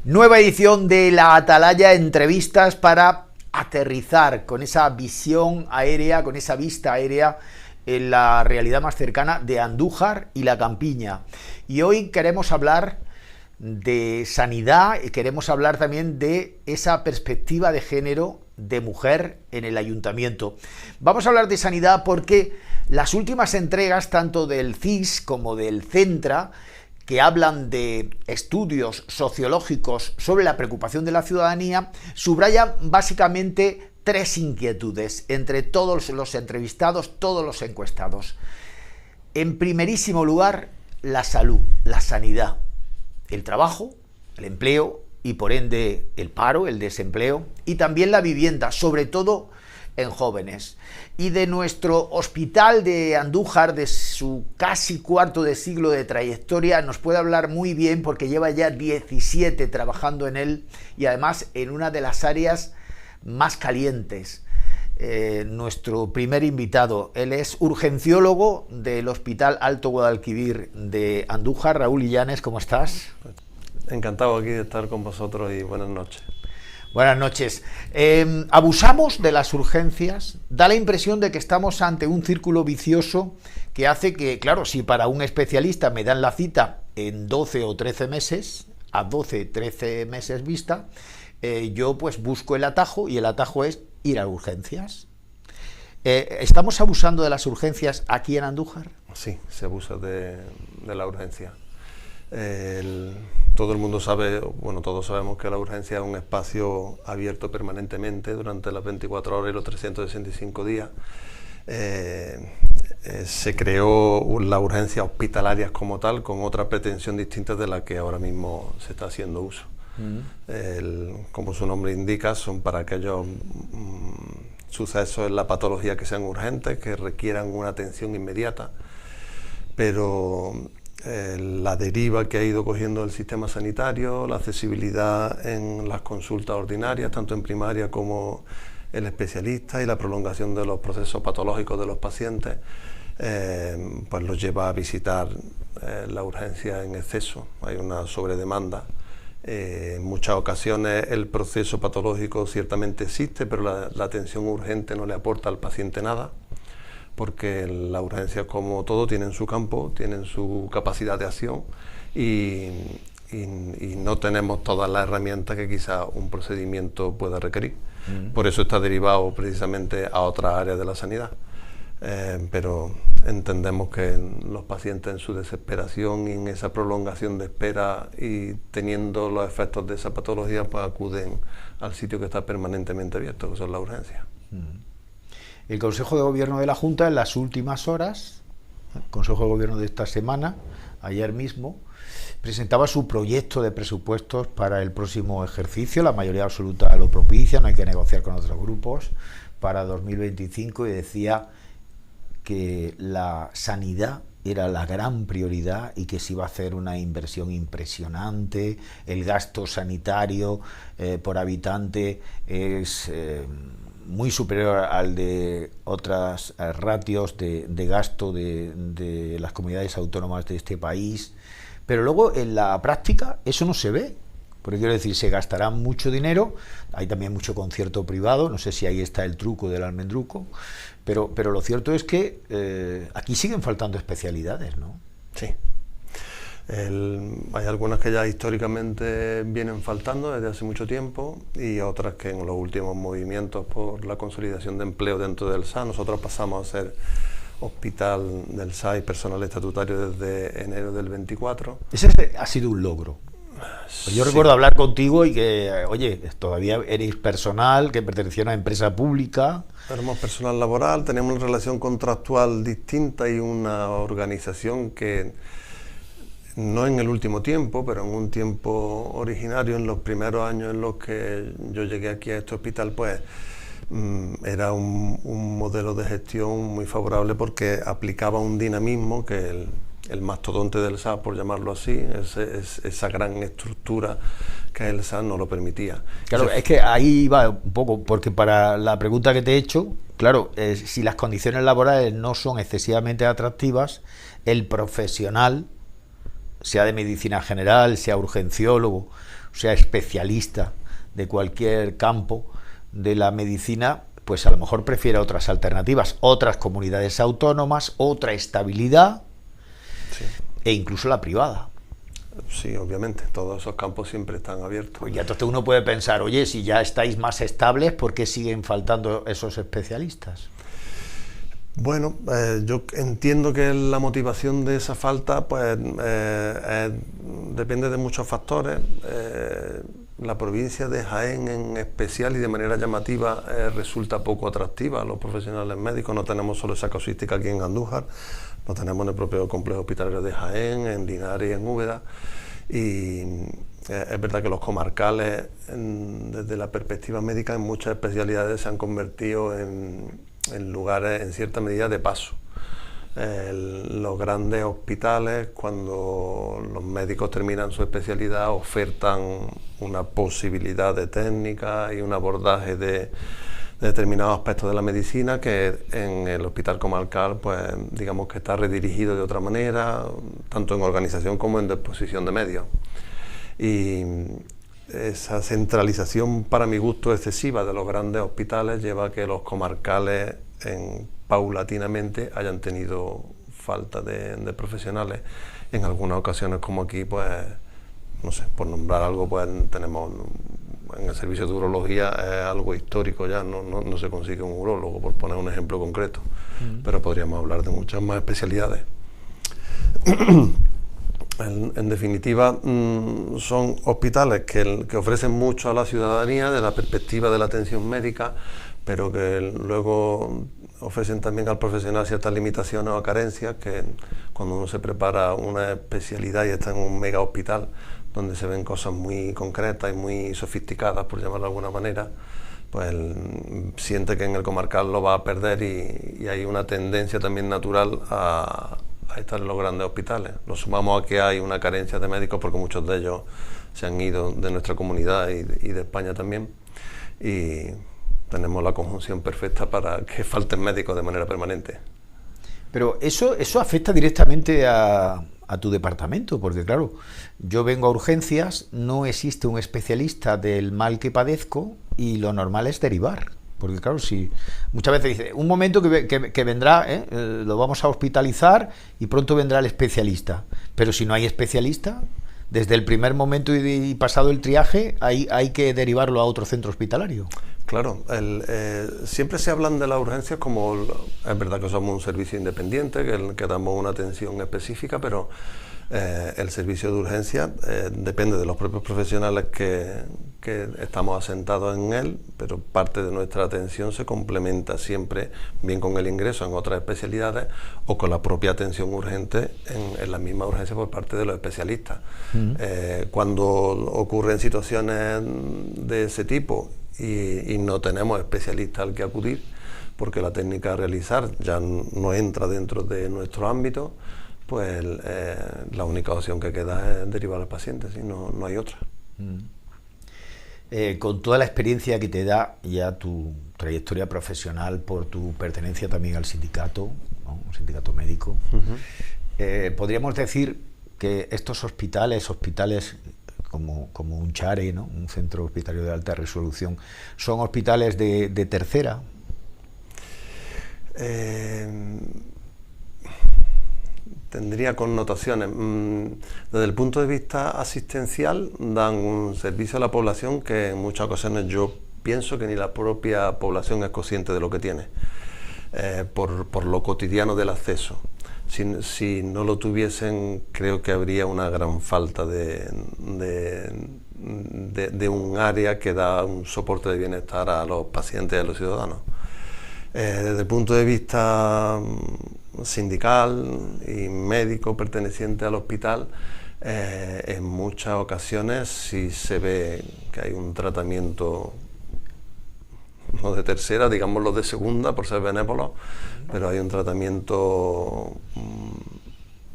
Nueva edición de La Atalaya, entrevistas para aterrizar con esa visión aérea, con esa vista aérea en la realidad más cercana de Andújar y la Campiña. Y hoy queremos hablar de sanidad y queremos hablar también de esa perspectiva de género de mujer en el ayuntamiento. Vamos a hablar de sanidad porque las últimas entregas, tanto del CIS como del Centra, que hablan de estudios sociológicos sobre la preocupación de la ciudadanía, subrayan básicamente tres inquietudes entre todos los entrevistados, todos los encuestados. En primerísimo lugar, la salud, la sanidad, el trabajo, el empleo y por ende el paro, el desempleo y también la vivienda, sobre todo en jóvenes. Y de nuestro hospital de Andújar, de su casi cuarto de siglo de trayectoria, nos puede hablar muy bien porque lleva ya 17 trabajando en él y además en una de las áreas más calientes. Nuestro primer invitado, él es urgenciólogo del Hospital Alto Guadalquivir de Andújar. Raúl Illanes, ¿cómo estás? Encantado aquí de estar con vosotros y buenas noches. Buenas noches. Abusamos de las urgencias, da la impresión de que estamos ante un círculo vicioso que hace que, claro, si para un especialista me dan la cita en 12 o 13 meses, a 12, 13 meses vista, yo pues busco el atajo y el atajo es ir a urgencias. ¿Estamos abusando de las urgencias aquí en Andújar? Sí, se abusa de la urgencia. Todo el mundo sabe, bueno, todos sabemos que la urgencia es un espacio abierto permanentemente durante las 24 horas y los 365 días. Se creó la urgencia hospitalaria como tal, con otra pretensión distinta de la que ahora mismo se está haciendo uso. Como su nombre indica, son para aquellos sucesos en la patología que sean urgentes, que requieran una atención inmediata, pero la deriva que ha ido cogiendo el sistema sanitario, la accesibilidad en las consultas ordinarias, tanto en primaria como el especialista, y la prolongación de los procesos patológicos de los pacientes, pues los lleva a visitar la urgencia en exceso. Hay una sobredemanda. En muchas ocasiones el proceso patológico ciertamente existe, pero la atención urgente no le aporta al paciente nada, porque la urgencia, como todo, tienen su campo, tienen su capacidad de acción y no tenemos todas las herramientas que quizá un procedimiento pueda requerir. Por eso está derivado precisamente a otras áreas de la sanidad. Pero entendemos que los pacientes, en su desesperación y en esa prolongación de espera y teniendo los efectos de esa patología, pues acuden al sitio que está permanentemente abierto, que son las urgencias. El Consejo de Gobierno de la Junta, en las últimas horas, el Consejo de Gobierno de esta semana, ayer mismo, presentaba su proyecto de presupuestos para el próximo ejercicio. La mayoría absoluta lo propicia, no hay que negociar con otros grupos, para 2025, y decía que la sanidad era la gran prioridad y que se iba a hacer una inversión impresionante. El gasto sanitario por habitante es muy superior al de otras ratios de gasto de las comunidades autónomas de este país, pero luego en la práctica eso no se ve, porque quiero decir, se gastará mucho dinero, hay también mucho concierto privado, no sé si ahí está el truco del almendruco, pero lo cierto es que aquí siguen faltando especialidades, ¿no? Sí. Hay algunas que ya históricamente vienen faltando desde hace mucho tiempo y otras que en los últimos movimientos por la consolidación de empleo dentro del SA, nosotros pasamos a ser hospital del SA y personal estatutario desde enero del 24. Ese ha sido un logro. Pues yo recuerdo hablar contigo y que, oye, todavía eres personal que pertenecía a una empresa pública. Éramos personal laboral, teníamos una relación contractual distinta y una organización que, no en el último tiempo, pero en un tiempo originario, en los primeros años en los que yo llegué aquí a este hospital, pues era un modelo de gestión muy favorable porque aplicaba un dinamismo que el mastodonte del SA, por llamarlo así, esa gran estructura que el SA no lo permitía. Claro, es que ahí va un poco, porque para la pregunta que te he hecho, claro, si las condiciones laborales no son excesivamente atractivas, el profesional, sea de medicina general, sea urgenciólogo, o sea especialista de cualquier campo de la medicina, pues a lo mejor prefiere otras alternativas, otras comunidades autónomas, otra estabilidad, sí, e incluso la privada. Sí, obviamente, todos esos campos siempre están abiertos. Pues ya entonces uno puede pensar, oye, si ya estáis más estables, ¿por qué siguen faltando esos especialistas? Bueno, yo entiendo que la motivación de esa falta pues depende de muchos factores. La provincia de Jaén en especial y de manera llamativa resulta poco atractiva a los profesionales médicos. No tenemos solo esa casuística aquí en Andújar, lo tenemos en el propio complejo hospitalario de Jaén, en Linares y en Úbeda. Y es verdad que los comarcales, desde la perspectiva médica, en muchas especialidades se han convertido en lugares en cierta medida de paso. Los grandes hospitales, cuando los médicos terminan su especialidad, ofertan una posibilidad de técnica y un abordaje de determinados aspectos de la medicina que en el hospital comarcal, pues digamos que está redirigido de otra manera, tanto en organización como en disposición de medios. Y esa centralización, para mi gusto, excesiva de los grandes hospitales lleva a que los comarcales paulatinamente hayan tenido falta de profesionales. En algunas ocasiones, como aquí, pues, no sé, por nombrar algo, pues tenemos en el servicio de urología, es algo histórico ya, no se consigue un urólogo, por poner un ejemplo concreto, pero podríamos hablar de muchas más especialidades. En definitiva, son hospitales que ofrecen mucho a la ciudadanía desde la perspectiva de la atención médica, pero que luego ofrecen también al profesional ciertas limitaciones o carencias que cuando uno se prepara una especialidad y está en un mega hospital donde se ven cosas muy concretas y muy sofisticadas, por llamarlo de alguna manera, pues siente que en el comarcal lo va a perder y hay una tendencia también natural a estar en los grandes hospitales. Lo sumamos a que hay una carencia de médicos porque muchos de ellos se han ido de nuestra comunidad y de España también, y tenemos la conjunción perfecta para que falten médicos de manera permanente. Pero eso afecta directamente a tu departamento, porque claro, yo vengo a urgencias, no existe un especialista del mal que padezco y lo normal es derivar. Porque claro, si muchas veces dice, un momento que vendrá, lo vamos a hospitalizar y pronto vendrá el especialista. Pero si no hay especialista, desde el primer momento y pasado el triaje, hay que derivarlo a otro centro hospitalario. Claro, siempre se hablan de las urgencias como, es verdad que somos un servicio independiente, que damos una atención específica, pero el servicio de urgencia depende de los propios profesionales que estamos asentados en él, pero parte de nuestra atención se complementa siempre bien con el ingreso en otras especialidades o con la propia atención urgente en la misma urgencia por parte de los especialistas. Cuando ocurren situaciones de ese tipo y no tenemos especialista al que acudir, porque la técnica a realizar ya no entra dentro de nuestro ámbito, pues la única opción que queda es derivar al paciente, ¿sí? No hay otra. Con toda la experiencia que te da ya tu trayectoria profesional por tu pertenencia también al sindicato, ¿no? Un sindicato médico, podríamos decir que estos hospitales como Unchare, ¿no? Un centro hospitalario de alta resolución, son hospitales de tercera. Tendría connotaciones. Desde el punto de vista asistencial, dan un servicio a la población que en muchas ocasiones yo pienso que ni la propia población es consciente de lo que tiene, por lo cotidiano del acceso. Si no lo tuviesen, creo que habría una gran falta de un área que da un soporte de bienestar a los pacientes y a los ciudadanos. Desde el punto de vista sindical y médico perteneciente al hospital, en muchas ocasiones sí se ve que hay un tratamiento no de tercera, digámoslo de segunda por ser benévolos, pero hay un tratamiento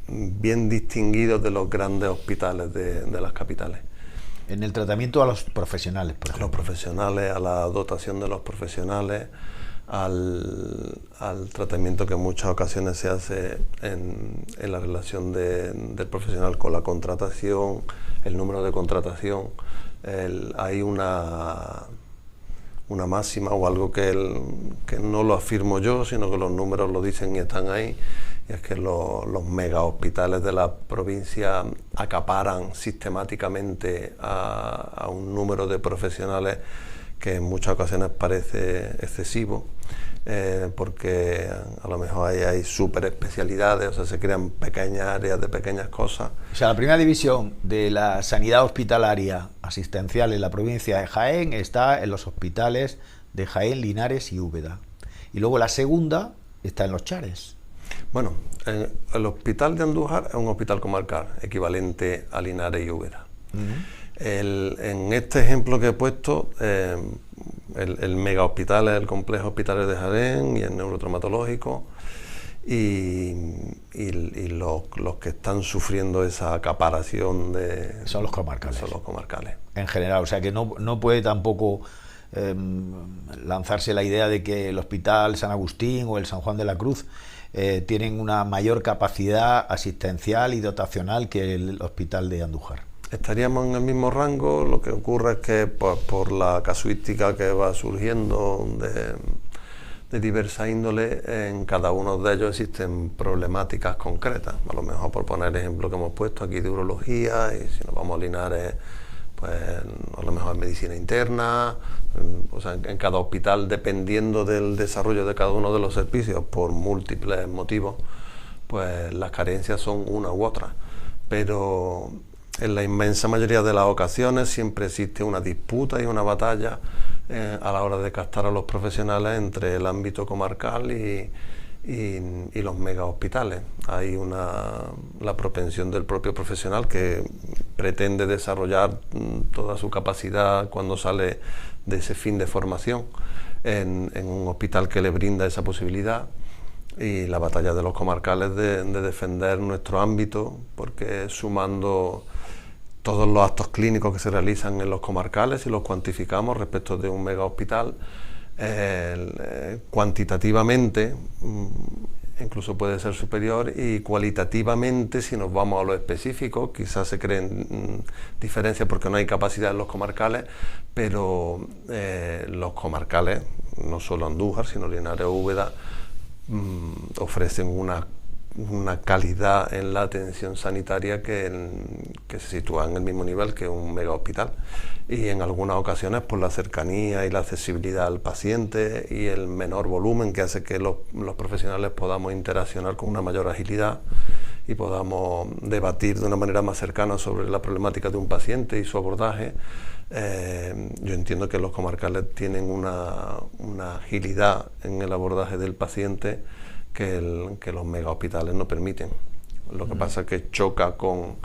bien distinguido de los grandes hospitales de las capitales. En el tratamiento a los profesionales, por ejemplo. A los profesionales, a la dotación de los profesionales, al tratamiento que en muchas ocasiones se hace en la relación del profesional con la contratación, el número de contratación, Hay una máxima o algo que no lo afirmo yo, sino que los números lo dicen y están ahí, y es que los mega hospitales de la provincia acaparan sistemáticamente a un número de profesionales que en muchas ocasiones parece excesivo, porque a lo mejor hay súper especialidades, o sea, se crean pequeñas áreas de pequeñas cosas. O sea, la primera división de la sanidad hospitalaria asistencial en la provincia de Jaén está en los hospitales de Jaén, Linares y Úbeda. Y luego la segunda está en Los Chares. Bueno, el hospital de Andújar es un hospital comarcal, equivalente a Linares y Úbeda. En este ejemplo que he puesto, el mega hospital es el complejo hospitalario de Jaén y el neurotraumatológico, y los que están sufriendo esa acaparación son los comarcales. Son los comarcales. En general, o sea que no puede tampoco lanzarse la idea de que el Hospital San Agustín o el San Juan de la Cruz tienen una mayor capacidad asistencial y dotacional que el Hospital de Andújar. Estaríamos en el mismo rango. Lo que ocurre es que por la casuística que va surgiendo de diversa índole, en cada uno de ellos existen problemáticas concretas. A lo mejor, por poner el ejemplo que hemos puesto aquí de urología, y si nos vamos a Linares, pues a lo mejor medicina interna. O sea, en cada hospital, dependiendo del desarrollo de cada uno de los servicios, por múltiples motivos, pues las carencias son una u otra. Pero en la inmensa mayoría de las ocasiones siempre existe una disputa y una batalla a la hora de captar a los profesionales entre el ámbito comarcal y los mega hospitales. Hay la propensión del propio profesional que pretende desarrollar toda su capacidad cuando sale de ese fin de formación en un hospital que le brinda esa posibilidad, y la batalla de los comarcales de defender nuestro ámbito, porque sumando todos los actos clínicos que se realizan en los comarcales, y los cuantificamos respecto de un mega hospital, cuantitativamente incluso puede ser superior, y cualitativamente, si nos vamos a lo específico, quizás se creen diferencias porque no hay capacidad en los comarcales, pero los comarcales, no solo Andújar, sino Linares o Úbeda, ofrecen una calidad en la atención sanitaria que se sitúa en el mismo nivel que un mega hospital, y en algunas ocasiones por la cercanía y la accesibilidad al paciente y el menor volumen, que hace que los profesionales podamos interaccionar con una mayor agilidad y podamos debatir de una manera más cercana sobre la problemática de un paciente y su abordaje. Yo entiendo que los comarcales tienen una agilidad en el abordaje del paciente que los mega hospitales no permiten. Lo que pasa es que choca con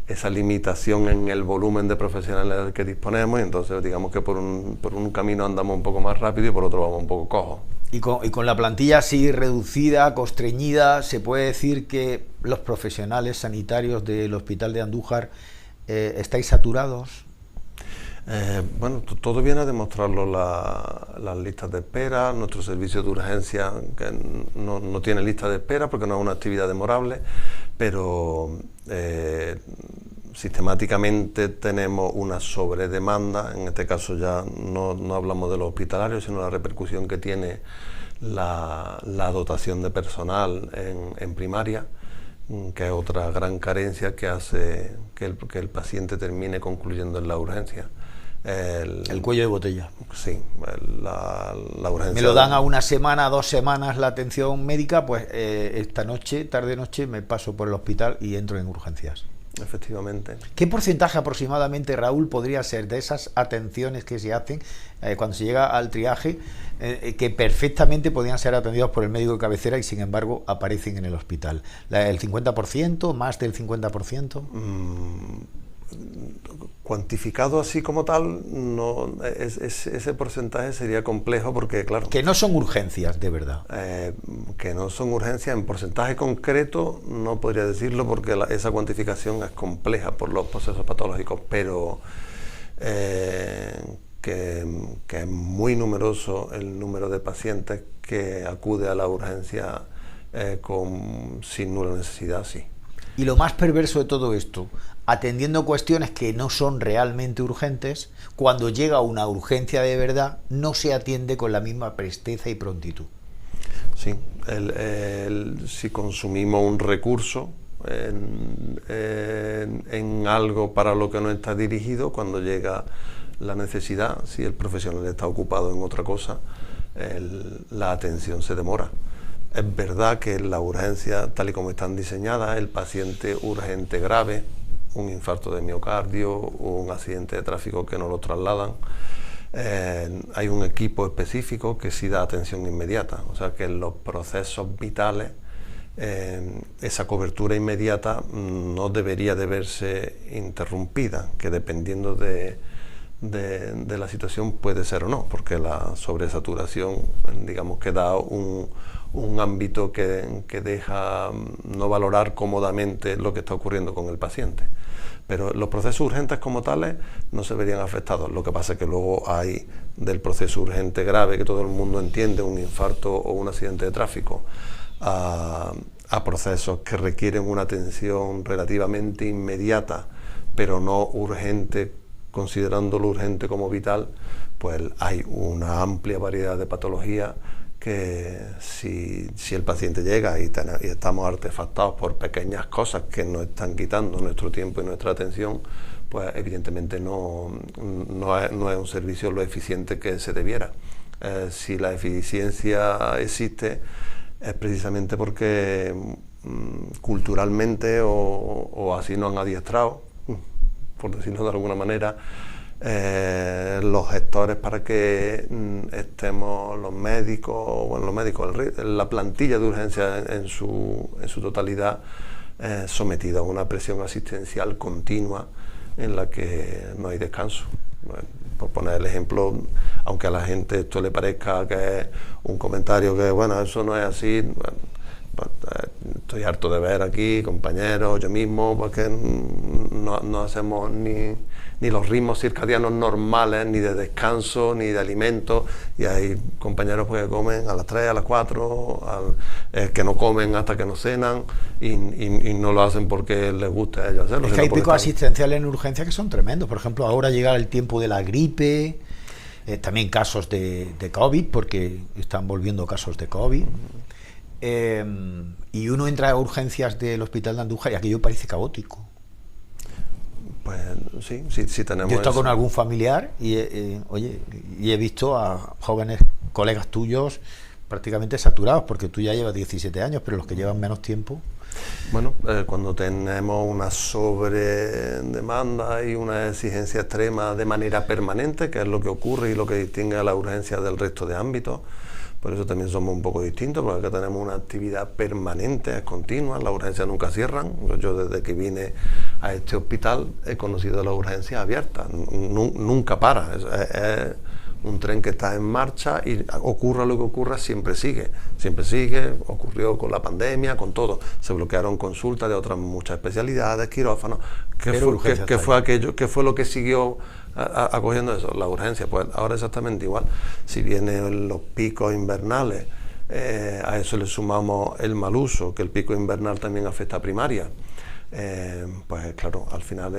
esa limitación en el volumen de profesionales del que disponemos, y entonces digamos que por un camino andamos un poco más rápido y por otro vamos un poco cojos. Y con la plantilla así reducida, constreñida, ¿se puede decir que los profesionales sanitarios del Hospital de Andújar estáis saturados? Bueno, todo viene a demostrarlo las listas de espera. Nuestro servicio de urgencia, que no tiene lista de espera porque no es una actividad demorable, pero sistemáticamente tenemos una sobredemanda. En este caso ya no hablamos de los hospitalarios, sino la repercusión que tiene la dotación de personal en primaria, que es otra gran carencia que hace que el paciente termine concluyendo en la urgencia. El cuello de botella. Sí, la urgencia. Me lo dan a una semana, 2 semanas la atención médica, pues esta noche, tarde-noche, me paso por el hospital y entro en urgencias. Efectivamente. ¿Qué porcentaje aproximadamente, Raúl, podría ser de esas atenciones que se hacen cuando se llega al triaje, que perfectamente podrían ser atendidos por el médico de cabecera y sin embargo aparecen en el hospital? ¿El 50%? ¿Más del 50%? Cuantificado así como tal, no, ese porcentaje sería complejo porque, claro... Que no son urgencias, de verdad. Que no son urgencias en porcentaje concreto, no podría decirlo porque esa cuantificación es compleja por los procesos patológicos, pero que es muy numeroso el número de pacientes que acude a la urgencia sin nula necesidad, sí. Y lo más perverso de todo esto, atendiendo cuestiones que no son realmente urgentes, cuando llega una urgencia de verdad, no se atiende con la misma presteza y prontitud. Sí, si consumimos un recurso en algo para lo que no está dirigido, cuando llega la necesidad, si el profesional está ocupado en otra cosa, la atención se demora. Es verdad que la urgencia, tal y como están diseñadas, el paciente urgente grave, un infarto de miocardio, un accidente de tráfico que no lo trasladan, hay un equipo específico que sí da atención inmediata, o sea que en los procesos vitales esa cobertura inmediata no debería de verse interrumpida, que dependiendo de la situación puede ser o no, porque la sobresaturación, digamos que da un ámbito que deja no valorar cómodamente lo que está ocurriendo con el paciente. Pero los procesos urgentes como tales no se verían afectados. Lo que pasa es que luego hay del proceso urgente grave, que todo el mundo entiende, un infarto o un accidente de tráfico, a procesos que requieren una atención relativamente inmediata, pero no urgente, considerándolo urgente como vital, pues hay una amplia variedad de patologías que si el paciente llega y estamos artefactados por pequeñas cosas que nos están quitando nuestro tiempo y nuestra atención, pues evidentemente no es un servicio lo eficiente que se debiera. Si la eficiencia existe es precisamente porque culturalmente o así nos han adiestrado, por decirlo de alguna manera, los gestores para que estemos los médicos, la plantilla de urgencia en su totalidad, sometida a una presión asistencial continua en la que no hay descanso. Bueno, por poner el ejemplo, aunque a la gente esto le parezca que es un comentario que, bueno, eso no es así, bueno, estoy harto de ver aquí compañeros, yo mismo, porque no hacemos ni los ritmos circadianos normales, ni de descanso, ni de alimento, y hay compañeros pues, que comen a las 3, a las 4, que no comen hasta que no cenan, y no lo hacen porque les gusta a ellos hacerlo. Es que hay picos asistenciales en urgencia que son tremendos. Por ejemplo, ahora llega el tiempo de la gripe, también casos de COVID, porque están volviendo casos de COVID. Y uno entra a urgencias del hospital de Andújar y aquello parece caótico. Pues sí tenemos. Yo he estado con algún familiar y he visto a jóvenes colegas tuyos prácticamente saturados, porque tú ya llevas 17 años, pero los que llevan menos tiempo. Bueno, cuando tenemos una sobredemanda y una exigencia extrema de manera permanente, que es lo que ocurre y lo que distingue a la urgencia del resto de ámbitos. Por eso también somos un poco distintos, porque acá tenemos una actividad permanente, es continua, las urgencias nunca cierran. Yo desde que vine a este hospital he conocido las urgencias abiertas, nunca para. Es un tren que está en marcha y ocurra lo que ocurra, siempre sigue, ocurrió con la pandemia, con todo. Se bloquearon consultas de otras muchas especialidades, quirófanos. ¿Qué fue lo que siguió acogiendo eso? La urgencia. Pues ahora exactamente igual. Si vienen los picos invernales, a eso le sumamos el mal uso, que el pico invernal también afecta a primaria, pues claro, al final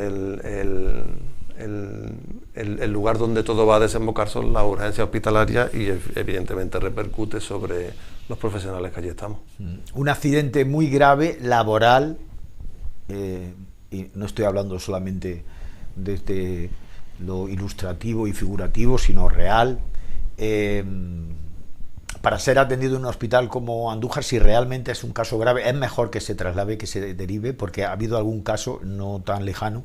el lugar donde todo va a desembocar son las urgencias hospitalarias y evidentemente repercute sobre los profesionales que allí estamos. Un accidente muy grave laboral, y no estoy hablando solamente desde lo ilustrativo y figurativo, sino real, para ser atendido en un hospital como Andújar, si realmente es un caso grave, es mejor que se traslade, que se derive, porque ha habido algún caso no tan lejano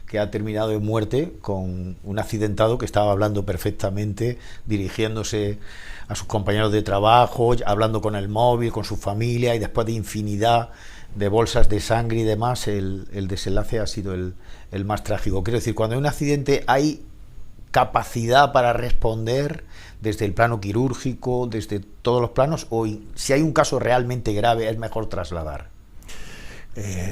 que ha terminado en muerte con un accidentado que estaba hablando perfectamente, dirigiéndose a sus compañeros de trabajo, hablando con el móvil, con su familia, y después de infinidad de bolsas de sangre y demás, el desenlace ha sido el más trágico. Quiero decir, cuando hay un accidente hay capacidad para responder desde el plano quirúrgico, desde todos los planos, o si hay un caso realmente grave es mejor trasladar.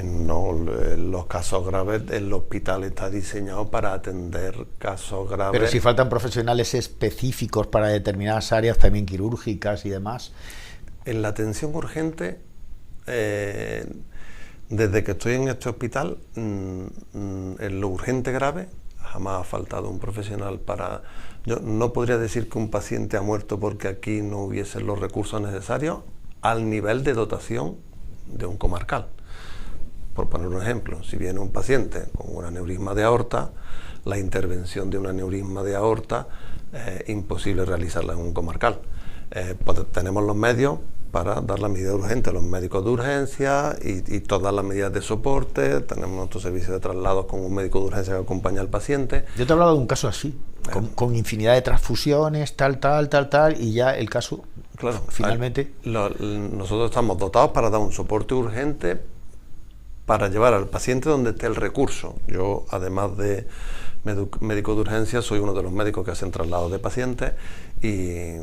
No, los casos graves, el hospital está diseñado para atender casos graves. Pero si faltan profesionales específicos para determinadas áreas, también quirúrgicas y demás. En la atención urgente Desde que estoy en este hospital, en lo urgente grave, jamás ha faltado un profesional para... Yo no podría decir que un paciente ha muerto porque aquí no hubiesen los recursos necesarios al nivel de dotación de un comarcal. Por poner un ejemplo, si viene un paciente con un aneurisma de aorta, la intervención de un aneurisma de aorta es imposible realizarla en un comarcal. Tenemos los medios para dar la medida urgente, los médicos de urgencia y todas las medidas de soporte. Tenemos nuestro servicio de traslados con un médico de urgencia que acompaña al paciente. Yo te he hablado de un caso así, con infinidad de transfusiones, tal, y ya el caso, claro, finalmente... Nosotros estamos dotados para dar un soporte urgente para llevar al paciente donde esté el recurso. Yo, además de médico de urgencia, soy uno de los médicos que hacen traslados de pacientes y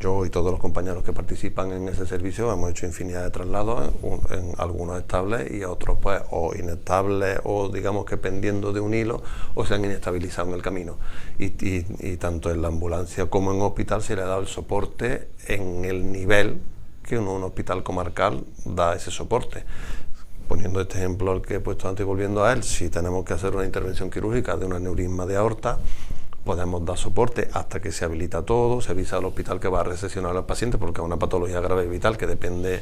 yo y todos los compañeros que participan en ese servicio hemos hecho infinidad de traslados, en algunos estables y otros pues o inestables o digamos que pendiendo de un hilo o se han inestabilizado en el camino. Y tanto en la ambulancia como en hospital se le ha dado el soporte en el nivel que un hospital comarcal da ese soporte. Poniendo este ejemplo al que he puesto antes y volviendo a él, si tenemos que hacer una intervención quirúrgica de un aneurisma de aorta, podemos dar soporte hasta que se habilita todo, se avisa al hospital que va a recesionar al paciente porque es una patología grave y vital que depende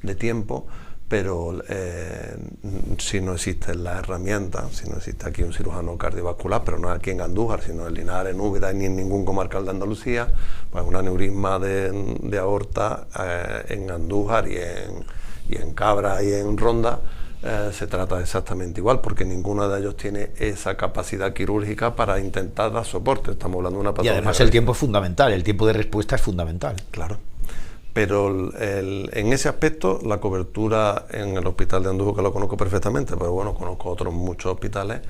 de tiempo, pero si no existen las herramientas, si no existe aquí un cirujano cardiovascular, pero no aquí en Andújar, sino en Linares, en Úbeda ni en ningún comarcal de Andalucía, pues un aneurisma de aorta en Andújar y en Cabra y en Ronda, se trata exactamente igual, porque ninguno de ellos tiene esa capacidad quirúrgica para intentar dar soporte. Estamos hablando de una patología. Y además el tiempo es fundamental, el tiempo de respuesta es fundamental. Claro. Pero en ese aspecto, la cobertura en el hospital de Andújar, que lo conozco perfectamente, pero bueno, conozco otros muchos hospitales,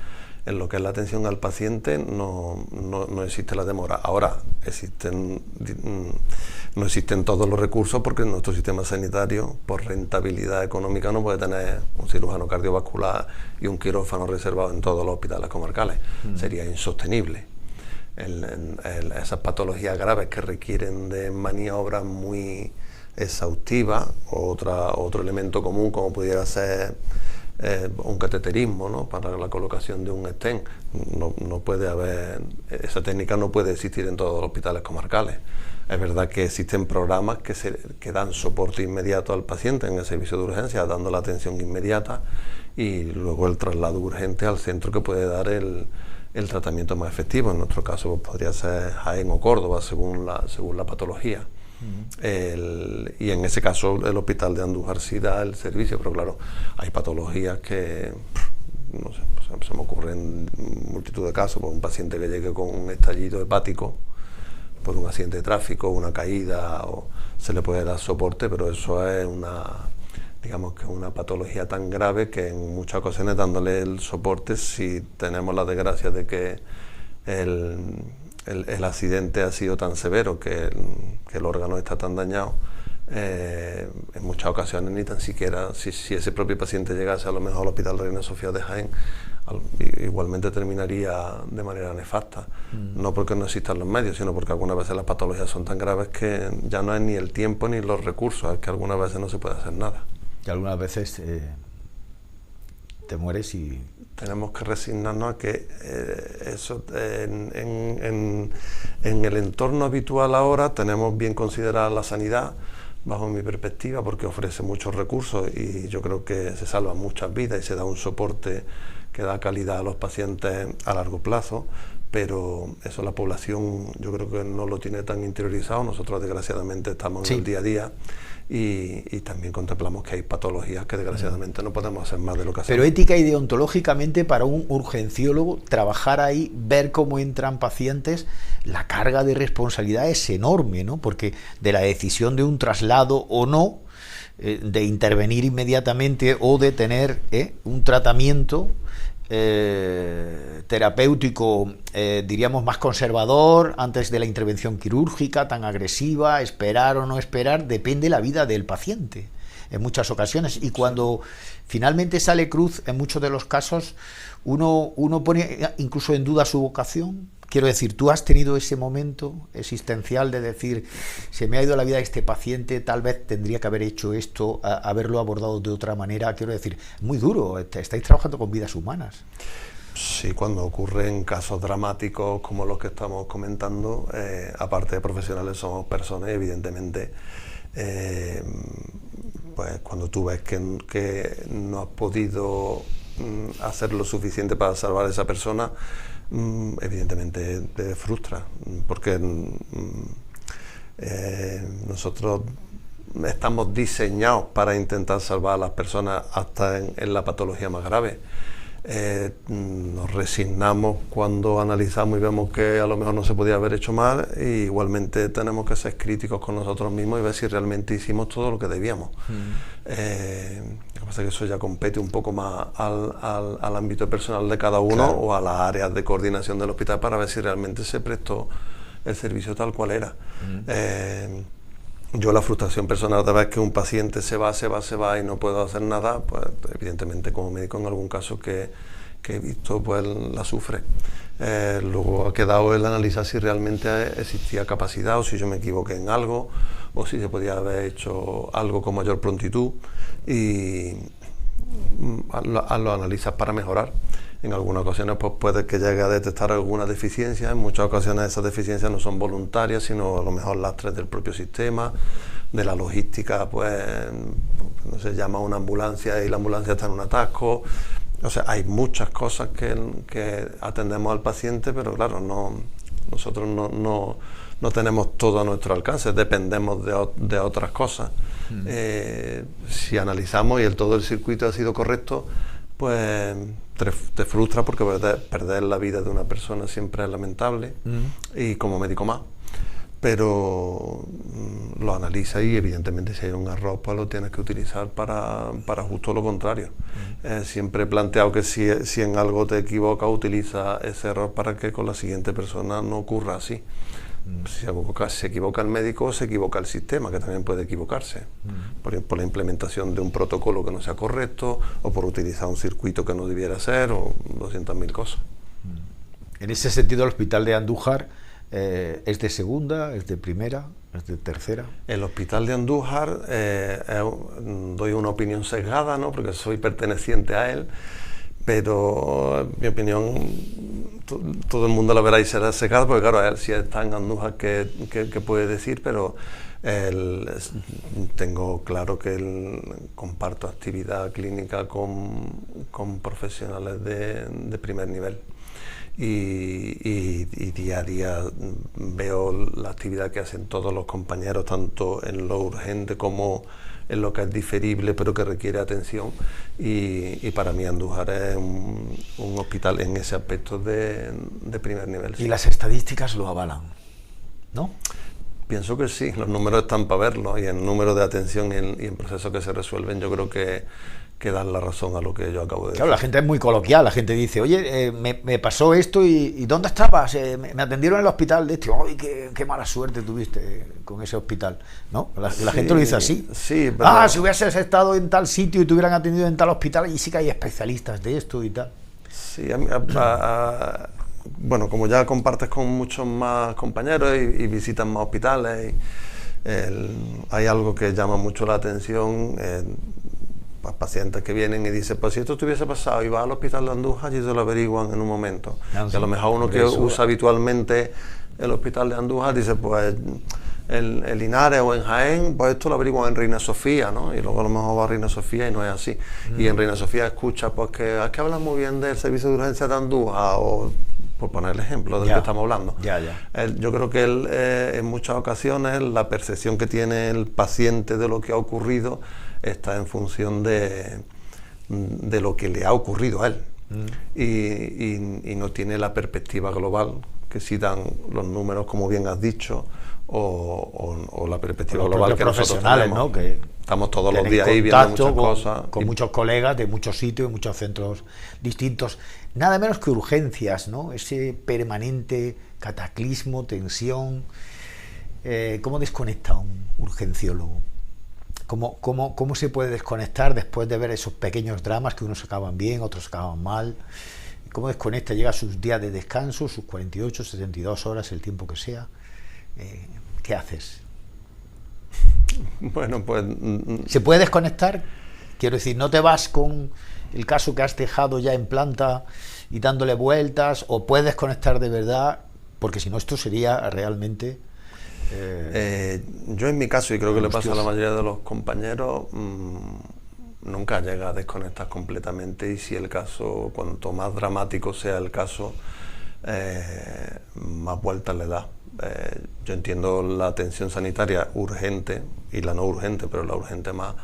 en lo que es la atención al paciente no existe la demora. Ahora, no existen todos los recursos porque nuestro sistema sanitario, por rentabilidad económica, no puede tener un cirujano cardiovascular y un quirófano reservado en todos los hospitales comarcales. Sería insostenible. Esas patologías graves que requieren de maniobras muy exhaustivas, otro elemento común como pudiera ser un cateterismo, ¿no?, para la colocación de un stent, no puede haber, esa técnica no puede existir en todos los hospitales comarcales. Es verdad que existen programas que dan soporte inmediato al paciente en el servicio de urgencia, dando la atención inmediata y luego el traslado urgente al centro que puede dar el tratamiento más efectivo. En nuestro caso pues, podría ser Jaén o Córdoba según la patología. Y en ese caso el hospital de Andújar sí da el servicio, pero claro, hay patologías que no sé, se me ocurren multitud de casos, por un paciente que llegue con un estallido hepático por un accidente de tráfico, una caída, o se le puede dar soporte, pero eso es digamos que una patología tan grave que en muchas ocasiones dándole el soporte, si tenemos la desgracia de que el accidente ha sido tan severo que el órgano está tan dañado, en muchas ocasiones ni tan siquiera, si ese propio paciente llegase a lo mejor al Hospital Reina Sofía de Jaén, igualmente terminaría de manera nefasta. No porque no existan los medios, sino porque algunas veces las patologías son tan graves que ya no es ni el tiempo ni los recursos, es que algunas veces no se puede hacer nada. Y algunas veces te mueres y... Tenemos que resignarnos a que eso en el entorno habitual ahora tenemos bien considerada la sanidad, bajo mi perspectiva, porque ofrece muchos recursos y yo creo que se salvan muchas vidas y se da un soporte que da calidad a los pacientes a largo plazo, pero eso la población yo creo que no lo tiene tan interiorizado. Nosotros desgraciadamente estamos en el día a día y también contemplamos que hay patologías que desgraciadamente no podemos hacer más de lo que hacemos. Pero ética y deontológicamente para un urgenciólogo trabajar ahí, ver cómo entran pacientes, la carga de responsabilidad es enorme, ¿no? Porque de la decisión de un traslado o no, de intervenir inmediatamente o de tener un tratamiento terapéutico, diríamos más conservador antes de la intervención quirúrgica tan agresiva, esperar o no esperar, depende la vida del paciente en muchas ocasiones, y cuando finalmente sale cruz en muchos de los casos uno pone incluso en duda su vocación, Quiero decir, ¿tú has tenido ese momento existencial de decir, se me ha ido la vida de este paciente, tal vez tendría que haber hecho esto, haberlo abordado de otra manera? Quiero decir, muy duro, estáis trabajando con vidas humanas. Sí, cuando ocurren casos dramáticos como los que estamos comentando, aparte de profesionales somos personas y evidentemente pues cuando tú ves que no has podido hacer lo suficiente para salvar a esa persona, evidentemente te frustra, porque nosotros estamos diseñados para intentar salvar a las personas hasta en la patología más grave. Nos resignamos cuando analizamos y vemos que a lo mejor no se podía haber hecho mal, y igualmente tenemos que ser críticos con nosotros mismos y ver si realmente hicimos todo lo que debíamos. Lo que pasa es que eso ya compete un poco más al ámbito personal de cada uno, claro, o a las áreas de coordinación del hospital para ver si realmente se prestó el servicio tal cual era. Yo la frustración personal de ver que un paciente se va y no puedo hacer nada, pues evidentemente como médico en algún caso que he visto, pues la sufre. Luego ha quedado el analizar si realmente existía capacidad o si yo me equivoqué en algo o si se podía haber hecho algo con mayor prontitud, y lo analizas para mejorar. En algunas ocasiones pues puede que llegue a detectar alguna deficiencia, en muchas ocasiones esas deficiencias no son voluntarias, sino a lo mejor lastres del propio sistema, de la logística, pues no se llama una ambulancia y la ambulancia está en un atasco. O sea, hay muchas cosas que atendemos al paciente, pero claro, nosotros no tenemos todo a nuestro alcance, dependemos de otras cosas. Si analizamos y todo el circuito ha sido correcto, pues te frustra, porque perder la vida de una persona siempre es lamentable, y como médico más. Pero lo analiza y evidentemente si hay un error pues lo tienes que utilizar para justo lo contrario. Siempre he planteado que si en algo te equivocas, utiliza ese error para que con la siguiente persona no ocurra así. Si se equivoca el médico, se equivoca el sistema, que también puede equivocarse, por la implementación de un protocolo que no sea correcto, o por utilizar un circuito que no debiera ser, o 200.000 cosas. En ese sentido, el hospital de Andújar ¿es de segunda, es de primera, es de tercera? El hospital de Andújar, doy una opinión sesgada, ¿no?, porque soy perteneciente a él, pero en mi opinión todo el mundo la verá y será sesgada, porque claro, él si está en Andújar, ¿qué puede decir? Pero tengo claro que comparto actividad clínica con profesionales de primer nivel. Y día a día veo la actividad que hacen todos los compañeros, tanto en lo urgente como en lo que es diferible pero que requiere atención, y para mí Andújar es un hospital en ese aspecto de primer nivel. Sí. Y las estadísticas lo avalan, ¿no? Pienso que sí, los números están para verlos, y el número de atención y en procesos que se resuelven, yo creo que dan la razón a lo que yo acabo de decir. Claro, la gente es muy coloquial, la gente dice, oye, me pasó esto y ¿dónde estabas? Me atendieron en el hospital de este. ¡Ay, qué mala suerte tuviste con ese hospital! ¿No? La gente lo dice así. Sí, pero... si hubieses estado en tal sitio y te hubieran atendido en tal hospital, y sí que hay especialistas de esto y tal. Sí, bueno, como ya compartes con muchos más compañeros y visitas más hospitales, hay algo que llama mucho la atención. Pacientes que vienen y dicen, pues si esto te hubiese pasado y vas al hospital de Andújar, y te lo averiguan en un momento. Y a lo mejor uno que usa habitualmente el hospital de Andújar dice, pues en Linares o en Jaén, pues esto lo averiguan en Reina Sofía, ¿no? Y luego a lo mejor va a Reina Sofía y no es así. Y en Reina Sofía escucha, pues que hablan muy bien del servicio de urgencia de Andújar, o por poner el ejemplo del que estamos hablando. Yo creo que en muchas ocasiones la percepción que tiene el paciente de lo que ha ocurrido está en función de lo que le ha ocurrido a él, y no tiene la perspectiva global que sí dan los números, como bien has dicho, o la perspectiva global que nosotros tenemos, ¿no? Que estamos todos los días ahí viendo muchas cosas. Con muchos colegas de muchos sitios, de muchos centros distintos. Nada menos que urgencias, ¿no? Ese permanente cataclismo, tensión. ¿Cómo desconecta un urgenciólogo? ¿Cómo se puede desconectar después de ver esos pequeños dramas que unos acaban bien, otros acaban mal? ¿Cómo desconecta? Llega a sus días de descanso, sus 48, 72 horas, el tiempo que sea. ¿Qué haces? Bueno, pues... ¿Se puede desconectar? Quiero decir, ¿no te vas con el caso que has dejado ya en planta y dándole vueltas? ¿O puedes desconectar de verdad? Porque si no, esto sería realmente... yo en mi caso, y creo que le pasa a la mayoría de los compañeros, nunca llega a desconectar completamente, y si el caso, cuanto más dramático sea el caso, más vueltas le da. Yo entiendo la atención sanitaria urgente y la no urgente, pero la urgente más,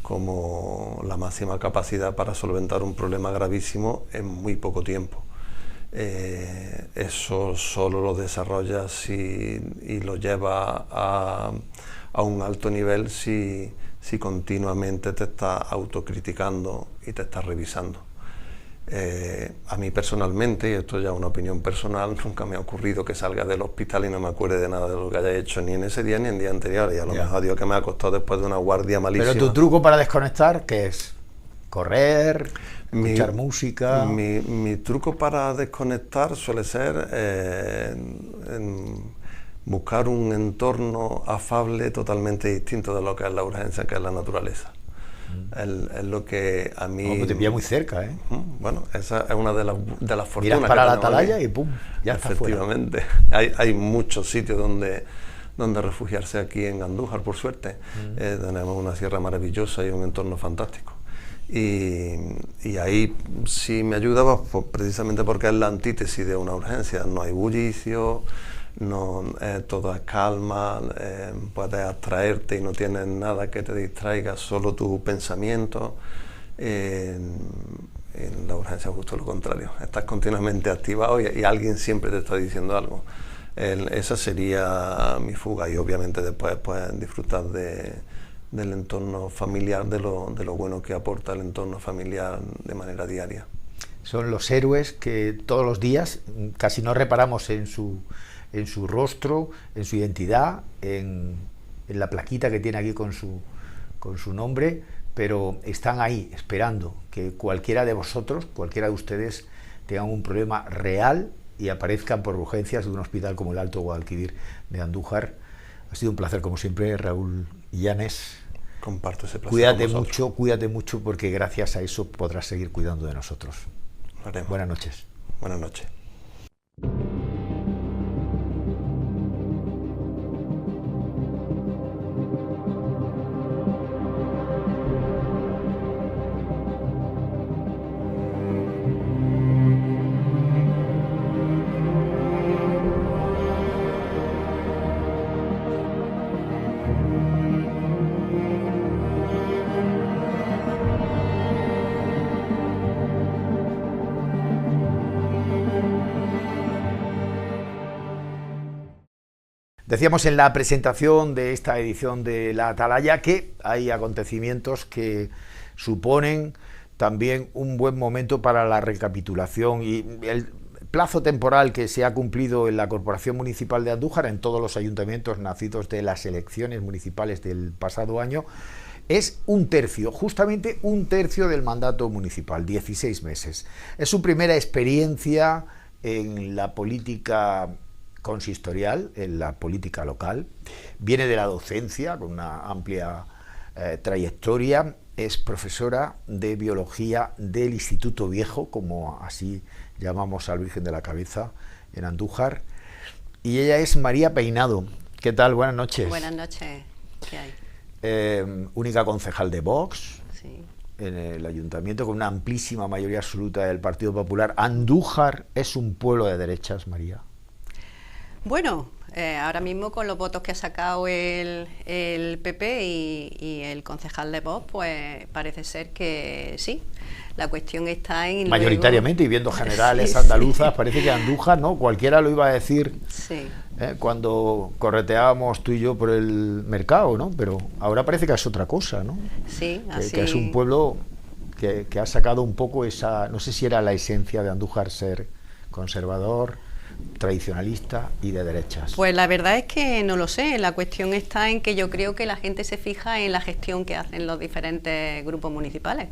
como la máxima capacidad para solventar un problema gravísimo en muy poco tiempo. Eso solo lo desarrollas y lo lleva a un alto nivel si continuamente te estás autocriticando y te estás revisando. A mí personalmente, y esto ya es una opinión personal, nunca me ha ocurrido que salga del hospital y no me acuerde de nada de lo que haya hecho ni en ese día ni en día anterior, y a lo mejor digo que me ha costado después de una guardia malísima. Pero tu truco para desconectar, ¿qué es? ¿Correr? ¿Escuchar música? Mi truco para desconectar suele ser buscar un entorno afable totalmente distinto de lo que es la urgencia, que es la naturaleza. Es lo que a mí... No, te pilla muy cerca, ¿eh? Bueno, esa es una de las fortunas. Miras para la atalaya y ¡pum! Ya está fuera. Efectivamente. Hay muchos sitios donde refugiarse aquí en Andújar, por suerte. Tenemos una sierra maravillosa y un entorno fantástico. Y ahí sí me ayuda, pues, precisamente porque es la antítesis de una urgencia. No hay bullicio, todo es calma, puedes abstraerte y no tienes nada que te distraiga, solo tu pensamiento. En la urgencia es justo lo contrario, estás continuamente activado y alguien siempre te está diciendo algo. Esa sería mi fuga, y obviamente después puedes disfrutar del entorno familiar, de lo bueno que aporta el entorno familiar de manera diaria. Son los héroes que todos los días casi no reparamos en su rostro, en su identidad, en la plaquita que tiene aquí con su nombre, pero están ahí esperando que cualquiera de vosotros, cualquiera de ustedes, tengan un problema real y aparezcan por urgencias de un hospital como el Alto Guadalquivir de Andújar. Ha sido un placer, como siempre, Raúl Illanes. Comparto ese placer. Cuídate mucho, porque gracias a eso podrás seguir cuidando de nosotros. Lo haremos. Buenas noches. Buenas noches. Decíamos en la presentación de esta edición de La Atalaya que hay acontecimientos que suponen también un buen momento para la recapitulación, y el plazo temporal que se ha cumplido en la Corporación Municipal de Andújar, en todos los ayuntamientos nacidos de las elecciones municipales del pasado año, es un tercio, justamente un tercio del mandato municipal, 16 meses. Es su primera experiencia en la política consistorial, en la política local. Viene de la docencia, con una amplia trayectoria. Es profesora de biología del Instituto Viejo, como así llamamos al Virgen de la Cabeza, en Andújar. Y ella es María Peinado. ¿Qué tal? Buenas noches. Buenas noches. ¿Qué hay? Única concejal de Vox. Sí. En el ayuntamiento, con una amplísima mayoría absoluta del Partido Popular. ¿Andújar es un pueblo de derechas, María? Bueno, ahora mismo con los votos que ha sacado el PP y el concejal de Vox, pues parece ser que sí. La cuestión está en... Mayoritariamente, y viendo generales sí, andaluzas, sí. Parece que Andújar, ¿no? Cualquiera lo iba a decir Sí. Cuando correteábamos tú y yo por el mercado, ¿no? Pero ahora parece que es otra cosa, ¿no? Sí, Que, así... que es un pueblo que ha sacado un poco esa... No sé si era la esencia de Andújar ser conservador, tradicionalista y de derechas? Pues la verdad es que no lo sé. La cuestión está en que yo creo que la gente se fija en la gestión que hacen los diferentes grupos municipales.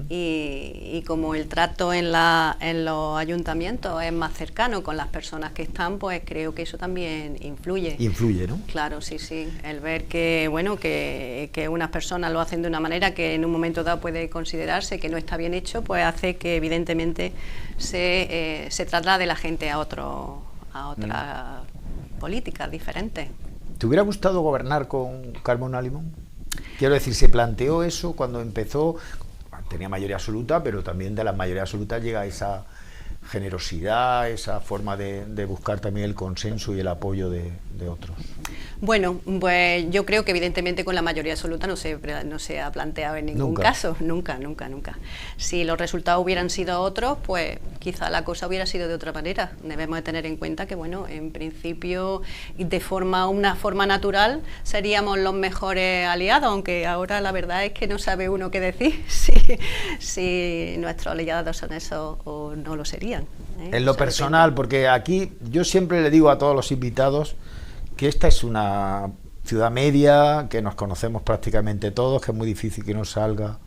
Y como el trato en los ayuntamientos es más cercano con las personas que están, pues creo que eso también influye. Influye, ¿no? Claro, sí, sí. El ver que, bueno, que unas personas lo hacen de una manera que en un momento dado puede considerarse que no está bien hecho, pues hace que evidentemente se traslade la gente a otras políticas diferentes. ¿Te hubiera gustado gobernar con Carmona Limón? Quiero decir, ¿se planteó eso cuando empezó? Tenía mayoría absoluta, pero también de la mayoría absoluta llega esa generosidad, esa forma de buscar también el consenso y el apoyo de otros. Bueno, pues yo creo que evidentemente con la mayoría absoluta no se ha planteado en ningún caso, nunca. Si los resultados hubieran sido otros, pues quizá la cosa hubiera sido de otra manera. Debemos de tener en cuenta que, bueno, en principio, una forma natural, seríamos los mejores aliados, aunque ahora la verdad es que no sabe uno qué decir si nuestros aliados son esos o no lo serían. En lo personal, porque aquí yo siempre le digo a todos los invitados que esta es una ciudad media, que nos conocemos prácticamente todos, que es muy difícil que nos salga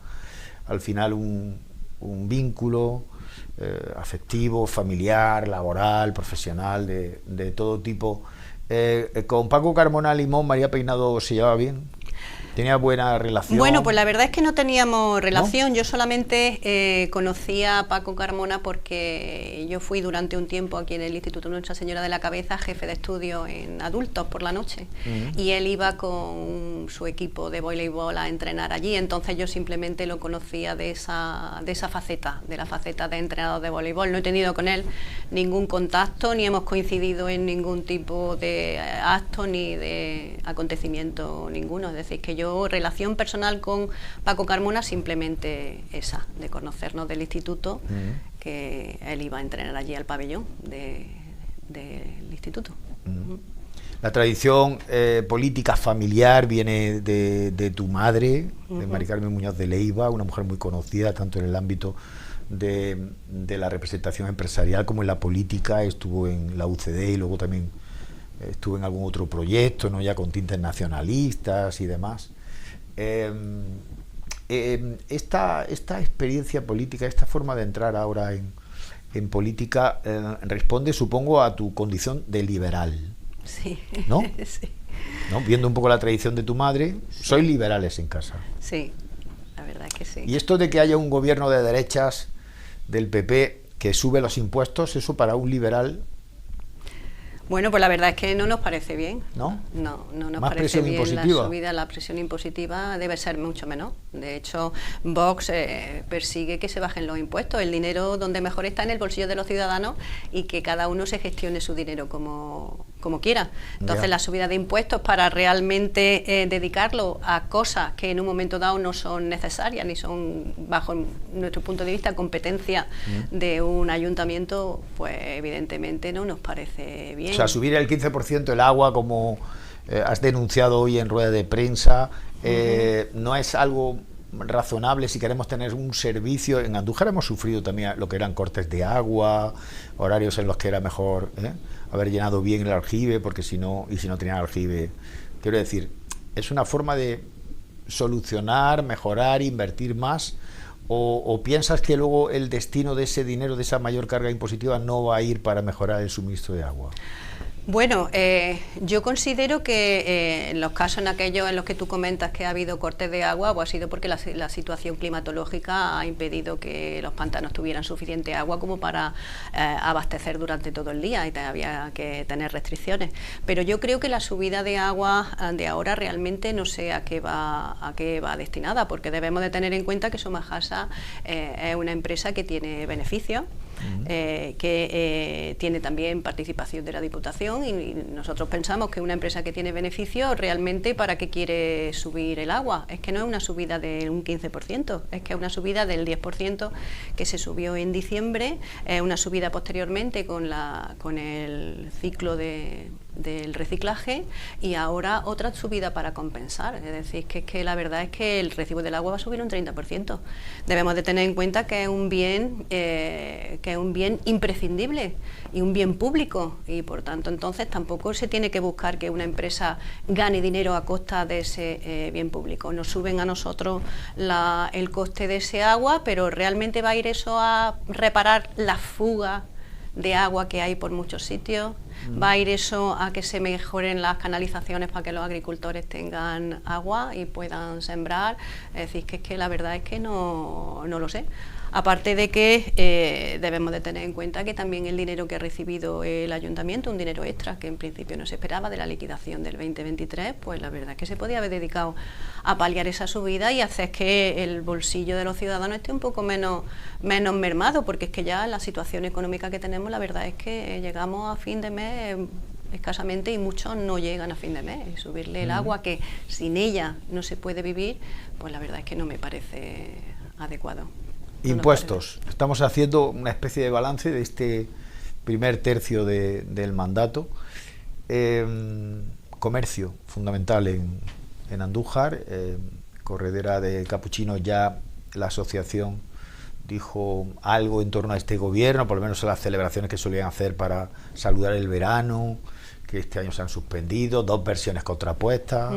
al final un vínculo afectivo, familiar, laboral, profesional, de todo tipo. Con Paco Carmona Limón, María Peinado se llevaba bien. ¿Tenía buena relación? Bueno, pues la verdad es que no teníamos relación. ¿No? Yo solamente conocía a Paco Carmona porque yo fui durante un tiempo aquí en el Instituto Nuestra Señora de la Cabeza jefe de estudio en adultos por la noche. Y él iba con su equipo de voleibol a entrenar allí. Entonces yo simplemente lo conocía de esa faceta, de la faceta de entrenador de voleibol. No he tenido con él ningún contacto, ni hemos coincidido en ningún tipo de acto ni de acontecimiento ninguno. Es decir, que yo relación personal con Paco Carmona simplemente esa, de conocernos del instituto, que él iba a entrenar allí al pabellón del instituto. La tradición política familiar viene de tu madre, de Mari Carmen Muñoz de Leiva, una mujer muy conocida tanto en el ámbito de la representación empresarial como en la política. Estuvo en la UCD y luego también estuvo en algún otro proyecto, ¿no? Ya con tintes nacionalistas y demás. Esta experiencia política, esta forma de entrar ahora en política, responde, supongo, a tu condición de liberal. Sí. ¿No? Sí. ¿No? Viendo un poco la tradición de tu madre, sí. Sois liberales en casa. Sí, la verdad es que sí. Y esto de que haya un gobierno de derechas del PP que sube los impuestos, eso para un liberal... Bueno, pues la verdad es que no nos parece bien. ¿No? No nos ¿Más parece presión bien impositiva? La subida, la presión impositiva debe ser mucho menor. De hecho, Vox persigue que se bajen los impuestos. El dinero donde mejor está en el bolsillo de los ciudadanos y que cada uno se gestione su dinero como quiera. Entonces, la subida de impuestos para realmente dedicarlo a cosas que en un momento dado no son necesarias ni son, bajo nuestro punto de vista, competencia de un ayuntamiento, pues evidentemente no nos parece bien. O sea, subir el 15% el agua, como has denunciado hoy en rueda de prensa, no es algo razonable si queremos tener un servicio. En Andújar hemos sufrido también lo que eran cortes de agua, horarios en los que era mejor haber llenado bien el aljibe, porque si no tenían aljibe. Quiero decir, es una forma de solucionar, mejorar, invertir más, o piensas que luego el destino de ese dinero, de esa mayor carga impositiva, no va a ir para mejorar el suministro de agua. Bueno, yo considero que en los casos en aquellos en los que tú comentas que ha habido cortes de agua, pues ha sido porque la situación climatológica ha impedido que los pantanos tuvieran suficiente agua como para abastecer durante todo el día y había que tener restricciones. Pero yo creo que la subida de agua de ahora realmente no sé a qué va destinada, porque debemos de tener en cuenta que Somajasa es una empresa que tiene beneficios, que tiene también participación de la Diputación, y nosotros pensamos que una empresa que tiene beneficios, realmente ¿para qué quiere subir el agua? Es que no es una subida de un 15%, es que es una subida del 10% que se subió en diciembre, una subida posteriormente con el ciclo del reciclaje, y ahora otra subida para compensar. Es decir, que la verdad es que el recibo del agua va a subir un 30%. Debemos de tener en cuenta que es un bien que es un bien imprescindible y un bien público, y por tanto entonces tampoco se tiene que buscar que una empresa gane dinero a costa de ese bien público. Nos suben a nosotros el coste de ese agua, pero realmente va a ir eso a reparar la fuga de agua que hay por muchos sitios, va a ir eso a que se mejoren las canalizaciones para que los agricultores tengan agua y puedan sembrar. Es decir, que es que la verdad es que no lo sé. Aparte de que debemos de tener en cuenta que también el dinero que ha recibido el ayuntamiento, un dinero extra que en principio no se esperaba de la liquidación del 2023, pues la verdad es que se podía haber dedicado a paliar esa subida y hacer que el bolsillo de los ciudadanos esté un poco menos mermado, porque es que ya la situación económica que tenemos, la verdad es que llegamos a fin de mes escasamente y muchos no llegan a fin de mes. Y subirle el agua, que sin ella no se puede vivir, pues la verdad es que no me parece adecuado. Impuestos. Estamos haciendo una especie de balance de este primer tercio del mandato. Comercio, fundamental en Andújar. Corredera de Capuchinos, ya la asociación dijo algo en torno a este gobierno, por lo menos en las celebraciones que solían hacer para saludar el verano, que este año se han suspendido, 2 versiones contrapuestas.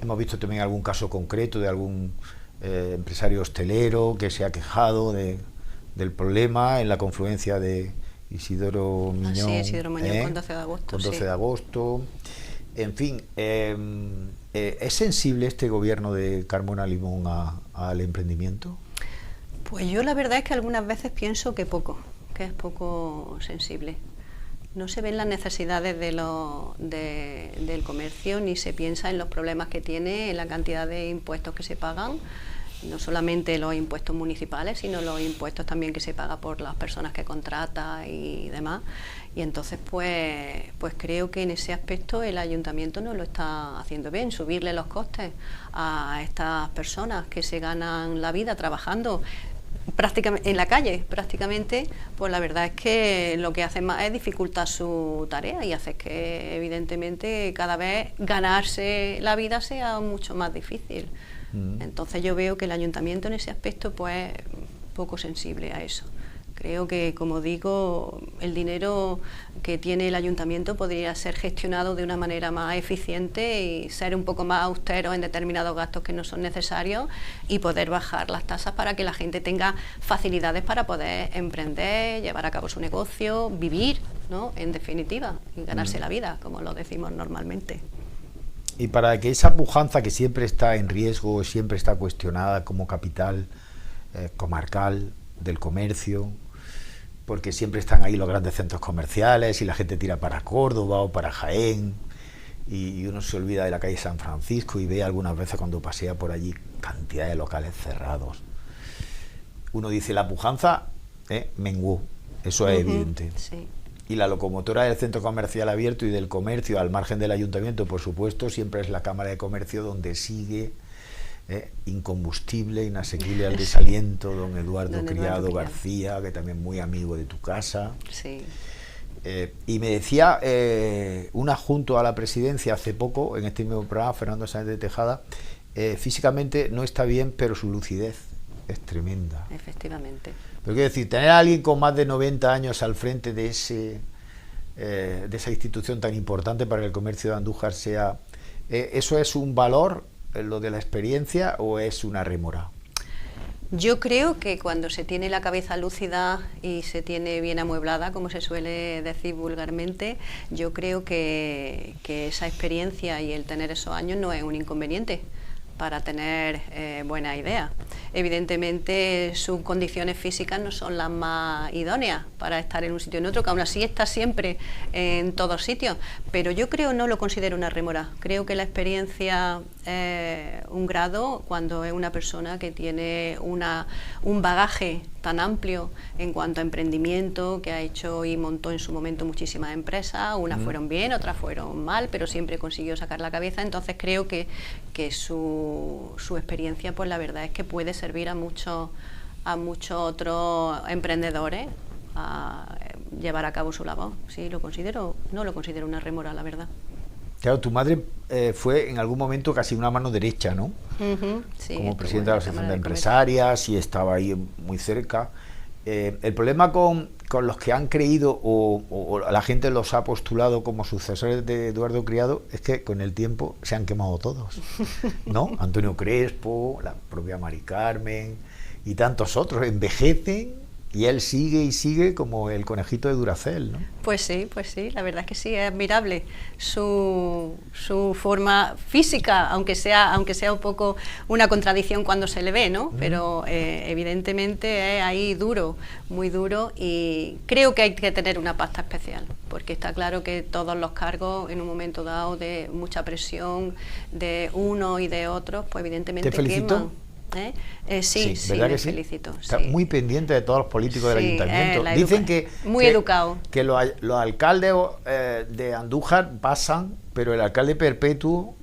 Hemos visto también algún caso concreto de algún empresario hostelero que se ha quejado del problema en la confluencia de Isidoro Miñón, Isidoro Miñón con 12 de agosto. Con 12 de agosto. En fin, ¿es sensible este gobierno de Carmona Limón al emprendimiento? Pues yo la verdad es que algunas veces pienso que es poco sensible. No se ven las necesidades del comercio, ni se piensa en los problemas que tiene, en la cantidad de impuestos que se pagan, no solamente los impuestos municipales, sino los impuestos también que se paga por las personas que contrata y demás. Y entonces pues creo que en ese aspecto el ayuntamiento no lo está haciendo bien, subirle los costes a estas personas que se ganan la vida trabajando prácticamente en la calle, pues la verdad es que lo que hace más es dificultar su tarea y hace que evidentemente cada vez ganarse la vida sea mucho más difícil. Entonces yo veo que el ayuntamiento en ese aspecto pues poco sensible a eso. Creo que, como digo, el dinero que tiene el ayuntamiento podría ser gestionado de una manera más eficiente y ser un poco más austero en determinados gastos que no son necesarios y poder bajar las tasas para que la gente tenga facilidades para poder emprender, llevar a cabo su negocio, vivir, ¿no? En definitiva, y ganarse la vida, como lo decimos normalmente. Y para que esa pujanza que siempre está en riesgo, siempre está cuestionada como capital comarcal del comercio, porque siempre están ahí los grandes centros comerciales y la gente tira para Córdoba o para Jaén y uno se olvida de la calle San Francisco y ve algunas veces cuando pasea por allí cantidad de locales cerrados. Uno dice, la pujanza menguó, eso es evidente. Sí. Y la locomotora del centro comercial abierto y del comercio al margen del ayuntamiento, por supuesto, siempre es la Cámara de Comercio, donde sigue incombustible, inasequible al desaliento, don Eduardo Criado García, que también muy amigo de tu casa. Sí. Y me decía un adjunto a la presidencia hace poco, en este mismo programa, Fernando Sáenz de Tejada, físicamente no está bien, pero su lucidez es tremenda. Efectivamente. Pero quiero decir, tener a alguien con más de 90 años al frente de esa institución tan importante para el comercio de Andújar, ¿eso es un valor, lo de la experiencia, o es una rémora? Yo creo que cuando se tiene la cabeza lúcida y se tiene bien amueblada, como se suele decir vulgarmente, yo creo que esa experiencia y el tener esos años no es un inconveniente para tener buena idea. Evidentemente sus condiciones físicas no son las más idóneas para estar en un sitio o en otro, que aún así está siempre en todos sitios, pero yo no lo considero una rémora. Creo que la experiencia es un grado cuando es una persona que tiene un bagaje tan amplio en cuanto a emprendimiento, que ha hecho y montó en su momento muchísimas empresas, unas fueron bien, otras fueron mal, pero siempre consiguió sacar la cabeza. Entonces creo que su experiencia, pues la verdad es que puede servir a muchos otros emprendedores a llevar a cabo su labor. Sí, no lo considero una rémora, la verdad. Claro, tu madre fue en algún momento casi una mano derecha, ¿no? Sí, como presidenta de la Asociación de Empresarias, y estaba ahí muy cerca. El problema con los que han creído o la gente los ha postulado como sucesores de Eduardo Criado es que con el tiempo se han quemado todos, ¿no? Antonio Crespo, la propia Mari Carmen y tantos otros envejecen y él sigue y sigue como el conejito de Duracell, ¿no? Pues sí, la verdad es que sí, es admirable su forma física, aunque sea un poco una contradicción cuando se le ve, ¿no? Pero evidentemente es ahí duro, muy duro, y creo que hay que tener una pasta especial, porque está claro que todos los cargos en un momento dado de mucha presión de uno y de otros, pues evidentemente ¿Te felicito? queman. Sí, ¿verdad que sí? felicito. Está sí. muy pendiente de todos los políticos del ayuntamiento. Dicen que muy educado. Que los alcaldes de Andújar pasan, pero el alcalde perpetuo,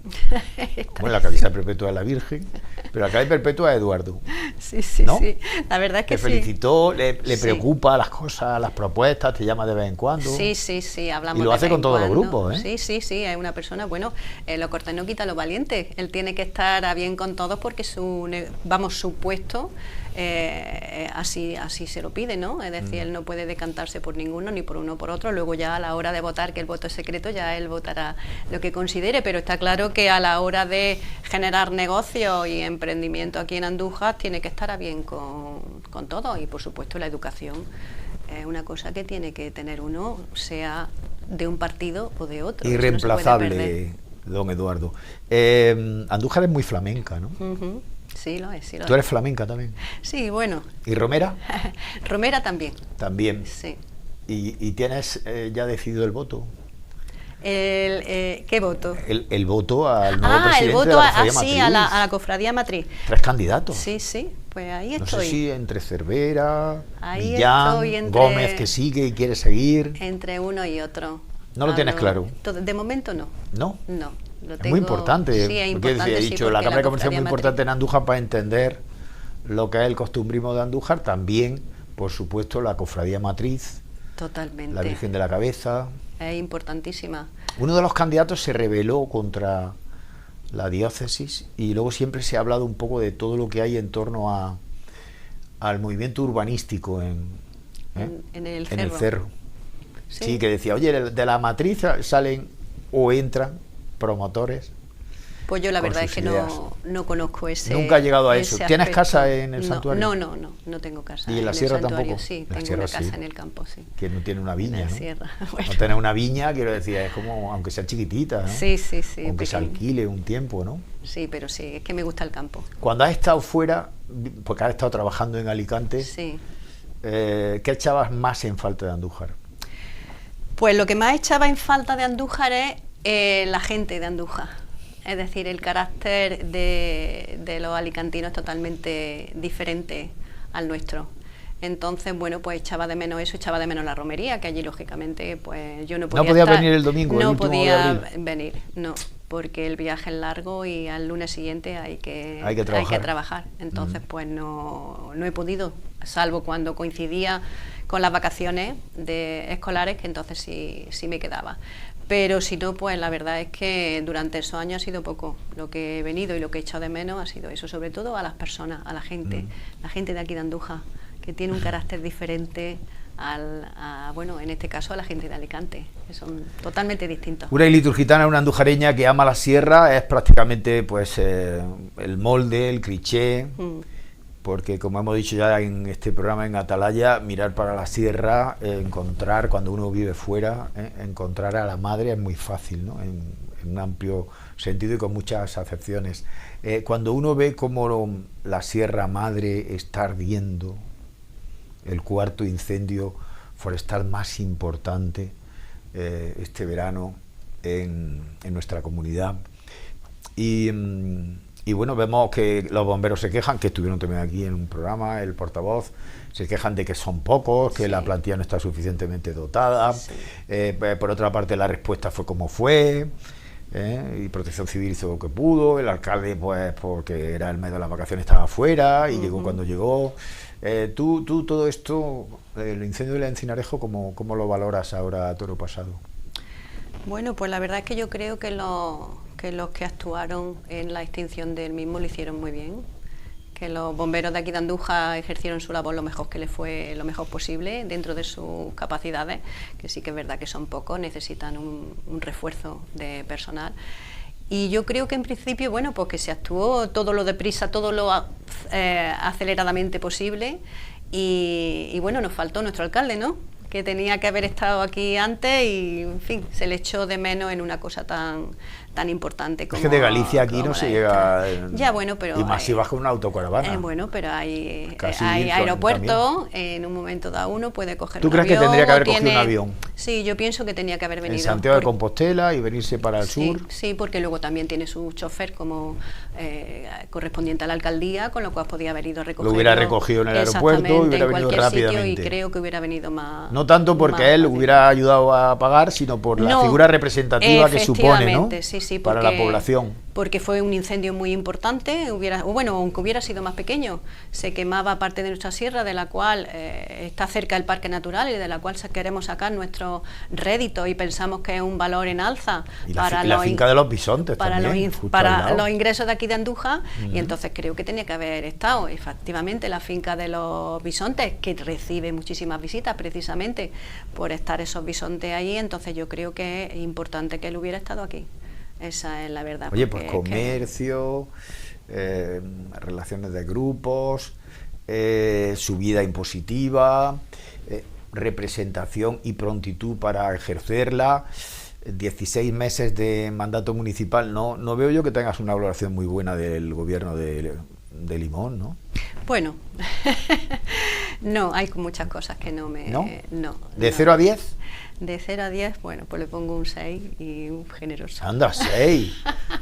bueno, la cabeza perpetua de la Virgen, pero el alcalde perpetuo es Eduardo. Sí, ¿no? sí. La verdad es que te felicitó, le preocupa las cosas, las propuestas, te llama de vez en cuando. Sí, hablamos. Y lo hace con todos los grupos, ¿eh? Sí, es una persona, bueno, lo cortés no quita lo valiente. Él tiene que estar a bien con todos porque su puesto así se lo pide, ¿no? Es decir, él no puede decantarse por ninguno, ni por uno o por otro. Luego ya a la hora de votar, que el voto es secreto, ya él votará lo que considere, pero está claro que a la hora de generar negocios y emprendimiento aquí en Andújar tiene que estar a bien con todo, y por supuesto la educación es una cosa que tiene que tener uno, sea de un partido o de otro. Irreemplazable, don Eduardo. Andújar es muy flamenca, ¿no? Sí, lo es. ¿Tú eres flamenca también? Sí, bueno. ¿Y romera? Romera también. También. Sí. ¿Y tienes ya decidido el voto? ¿Qué voto? El voto al nuevo presidente el voto de la Cofradía Matriz. a la Cofradía Matriz. 3 candidatos. Sí, pues ahí estoy. No sé si entre Cervera, ahí Millán, Gómez, que sigue y quiere seguir. Entre uno y otro. ¿No lo tienes claro? De momento no. ¿No? No. Es muy importante. Sí, es porque importante. He dicho, la Cámara de Comercio es muy importante en Andújar para entender lo que es el costumbrismo de Andújar. También, por supuesto, la Cofradía Matriz. Totalmente. La Virgen de la Cabeza. Es importantísima. Uno de los candidatos se rebeló contra la diócesis y luego siempre se ha hablado un poco de todo lo que hay en torno al movimiento urbanístico en el cerro. Sí, que decía, oye, de la matriz salen o entran promotores. Pues yo la verdad es que no conozco ese. Nunca ha llegado a eso. ¿Tienes aspecto. casa en el santuario? No tengo casa. ¿Y en la sierra tampoco? Sí, la tengo sierra, una casa en el campo, sí. Que no tiene una viña, en la ¿no? sierra. Bueno. No tener una viña, quiero decir, es como, aunque sea chiquitita, ¿no? Sí. Aunque se alquile un tiempo, ¿no? Sí, pero sí, es que me gusta el campo. Cuando has estado fuera, porque has estado trabajando en Alicante, sí. ¿Qué echabas más en falta de Andújar? Pues lo que más echaba en falta de Andújar es la gente de Andújar. Es decir, el carácter de los alicantinos es totalmente diferente al nuestro. Entonces, bueno, pues echaba de menos eso, echaba de menos la romería, que allí, lógicamente, pues yo no podía ¿No podías venir el domingo? No el último podía de abril? venir, no, porque el viaje es largo y al lunes siguiente hay que trabajar. Entonces, pues no he podido, salvo cuando coincidía con las vacaciones escolares, que entonces sí me quedaba. Pero si no, pues la verdad es que durante esos años ha sido poco. Lo que he venido y lo que he echado de menos ha sido eso, sobre todo a las personas, a la gente de aquí de Andújar, que tiene un carácter diferente bueno, en este caso a la gente de Alicante, que son totalmente distintos. Una iliturgitana, una andujareña que ama la sierra, es prácticamente pues el molde, el cliché, porque como hemos dicho ya en este programa en Atalaya, mirar para la sierra, encontrar, cuando uno vive fuera, encontrar a la madre es muy fácil, ¿no? En un amplio sentido y con muchas acepciones. Cuando uno ve cómo la Sierra Madre está ardiendo, el cuarto incendio forestal más importante este verano en nuestra comunidad, y bueno, vemos que los bomberos se quejan, que estuvieron también aquí en un programa, el portavoz, se quejan de que son pocos, que la plantilla no está suficientemente dotada. Por otra parte, la respuesta fue como fue, y Protección Civil hizo lo que pudo, el alcalde, pues porque era el mes de las vacaciones, estaba afuera y llegó cuando llegó. Tú todo esto, el incendio del Encinarejo, ¿cómo lo valoras ahora a toro pasado? Bueno, pues la verdad es que yo creo que los que actuaron en la extinción del mismo lo hicieron muy bien, que los bomberos de aquí de Andújar ejercieron su labor lo mejor que les fue, lo mejor posible dentro de sus capacidades, que sí que es verdad que son pocos, necesitan un refuerzo de personal. Y yo creo que en principio, bueno, pues que se actuó todo lo deprisa, todo lo aceleradamente posible, y bueno, nos faltó nuestro alcalde, ¿no?, que tenía que haber estado aquí antes y, en fin, se le echó de menos en una cosa tan importante como... Es que de Galicia aquí no se llega... Ya, bueno, pero... Y más si vas con una autocaravana. Bueno, pero hay aeropuertos, en un momento dado uno puede coger un avión. ¿Tú crees que tendría que haber cogido un avión? Sí, yo pienso que tenía que haber venido. En Santiago de Compostela y venirse para el sur. Sí, porque luego también tiene su chofer como correspondiente a la alcaldía, con lo cual podía haber ido a recogerlo. Lo hubiera recogido en el aeropuerto y hubiera venido rápidamente. Y creo que hubiera venido más... No tanto porque él hubiera ayudado a pagar, sino por la figura representativa que supone, ¿no? Sí, para la población. Porque fue un incendio muy importante, aunque hubiera sido más pequeño, se quemaba parte de nuestra sierra, de la cual está cerca el Parque Natural y de la cual queremos sacar nuestro rédito y pensamos que es un valor en alza. Y la finca de los bisontes para también, para los ingresos de aquí de Andújar, y entonces creo que tenía que haber estado, efectivamente, la finca de los bisontes, que recibe muchísimas visitas precisamente por estar esos bisontes ahí, entonces yo creo que es importante que él hubiera estado aquí. Esa es la verdad. Oye, pues comercio, relaciones de grupos, subida impositiva, representación y prontitud para ejercerla, 16 meses de mandato municipal. No veo yo que tengas una valoración muy buena del gobierno de Limón, ¿no? Bueno, no, hay muchas cosas que no me... ¿No? No. ¿De 0 a 10? De 0 a 10, bueno, pues le pongo un 6 y un generoso. Anda, 6.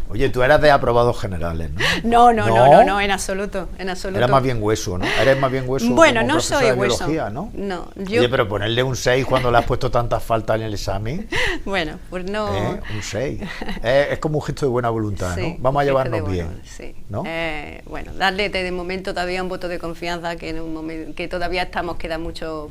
Oye, tú eras de aprobados generales, ¿no? No, en absoluto, en absoluto. Era más bien hueso, ¿no? Eres más bien hueso. Bueno, como no soy de hueso. Biología, ¿no? No, Oye, pero ponerle un 6 cuando le has puesto tantas faltas en el examen. Bueno, pues no. Un 6. Es como un gesto de buena voluntad, ¿no? Vamos a llevarnos bien. Sí. ¿No? Bueno, darle de momento todavía un voto de confianza, que en un momento que todavía queda mucho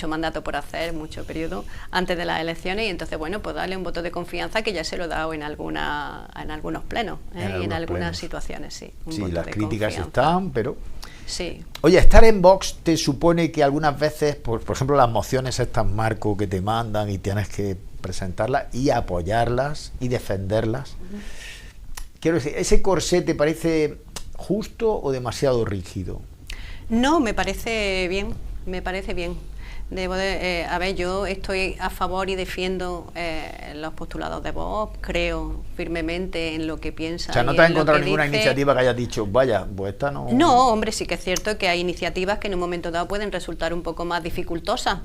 mandato por hacer, mucho periodo antes de las elecciones, y entonces, bueno, pues darle un voto de confianza que ya se lo he dado en algunos plenos y en algunas situaciones, sí. Sí, las críticas están, pero... Sí. Oye, estar en Vox te supone que algunas veces, por ejemplo, las mociones estas, Marco, que te mandan y tienes que presentarlas y apoyarlas y defenderlas. Quiero decir, ¿ese corsé te parece justo o demasiado rígido? No, me parece bien, me parece bien. Yo estoy a favor y defiendo los postulados de Vox, creo firmemente en lo que piensa. O sea, ¿no te has encontrado ninguna iniciativa que hayas dicho, vaya, pues esta no...? No, hombre, sí que es cierto que hay iniciativas que en un momento dado pueden resultar un poco más dificultosas,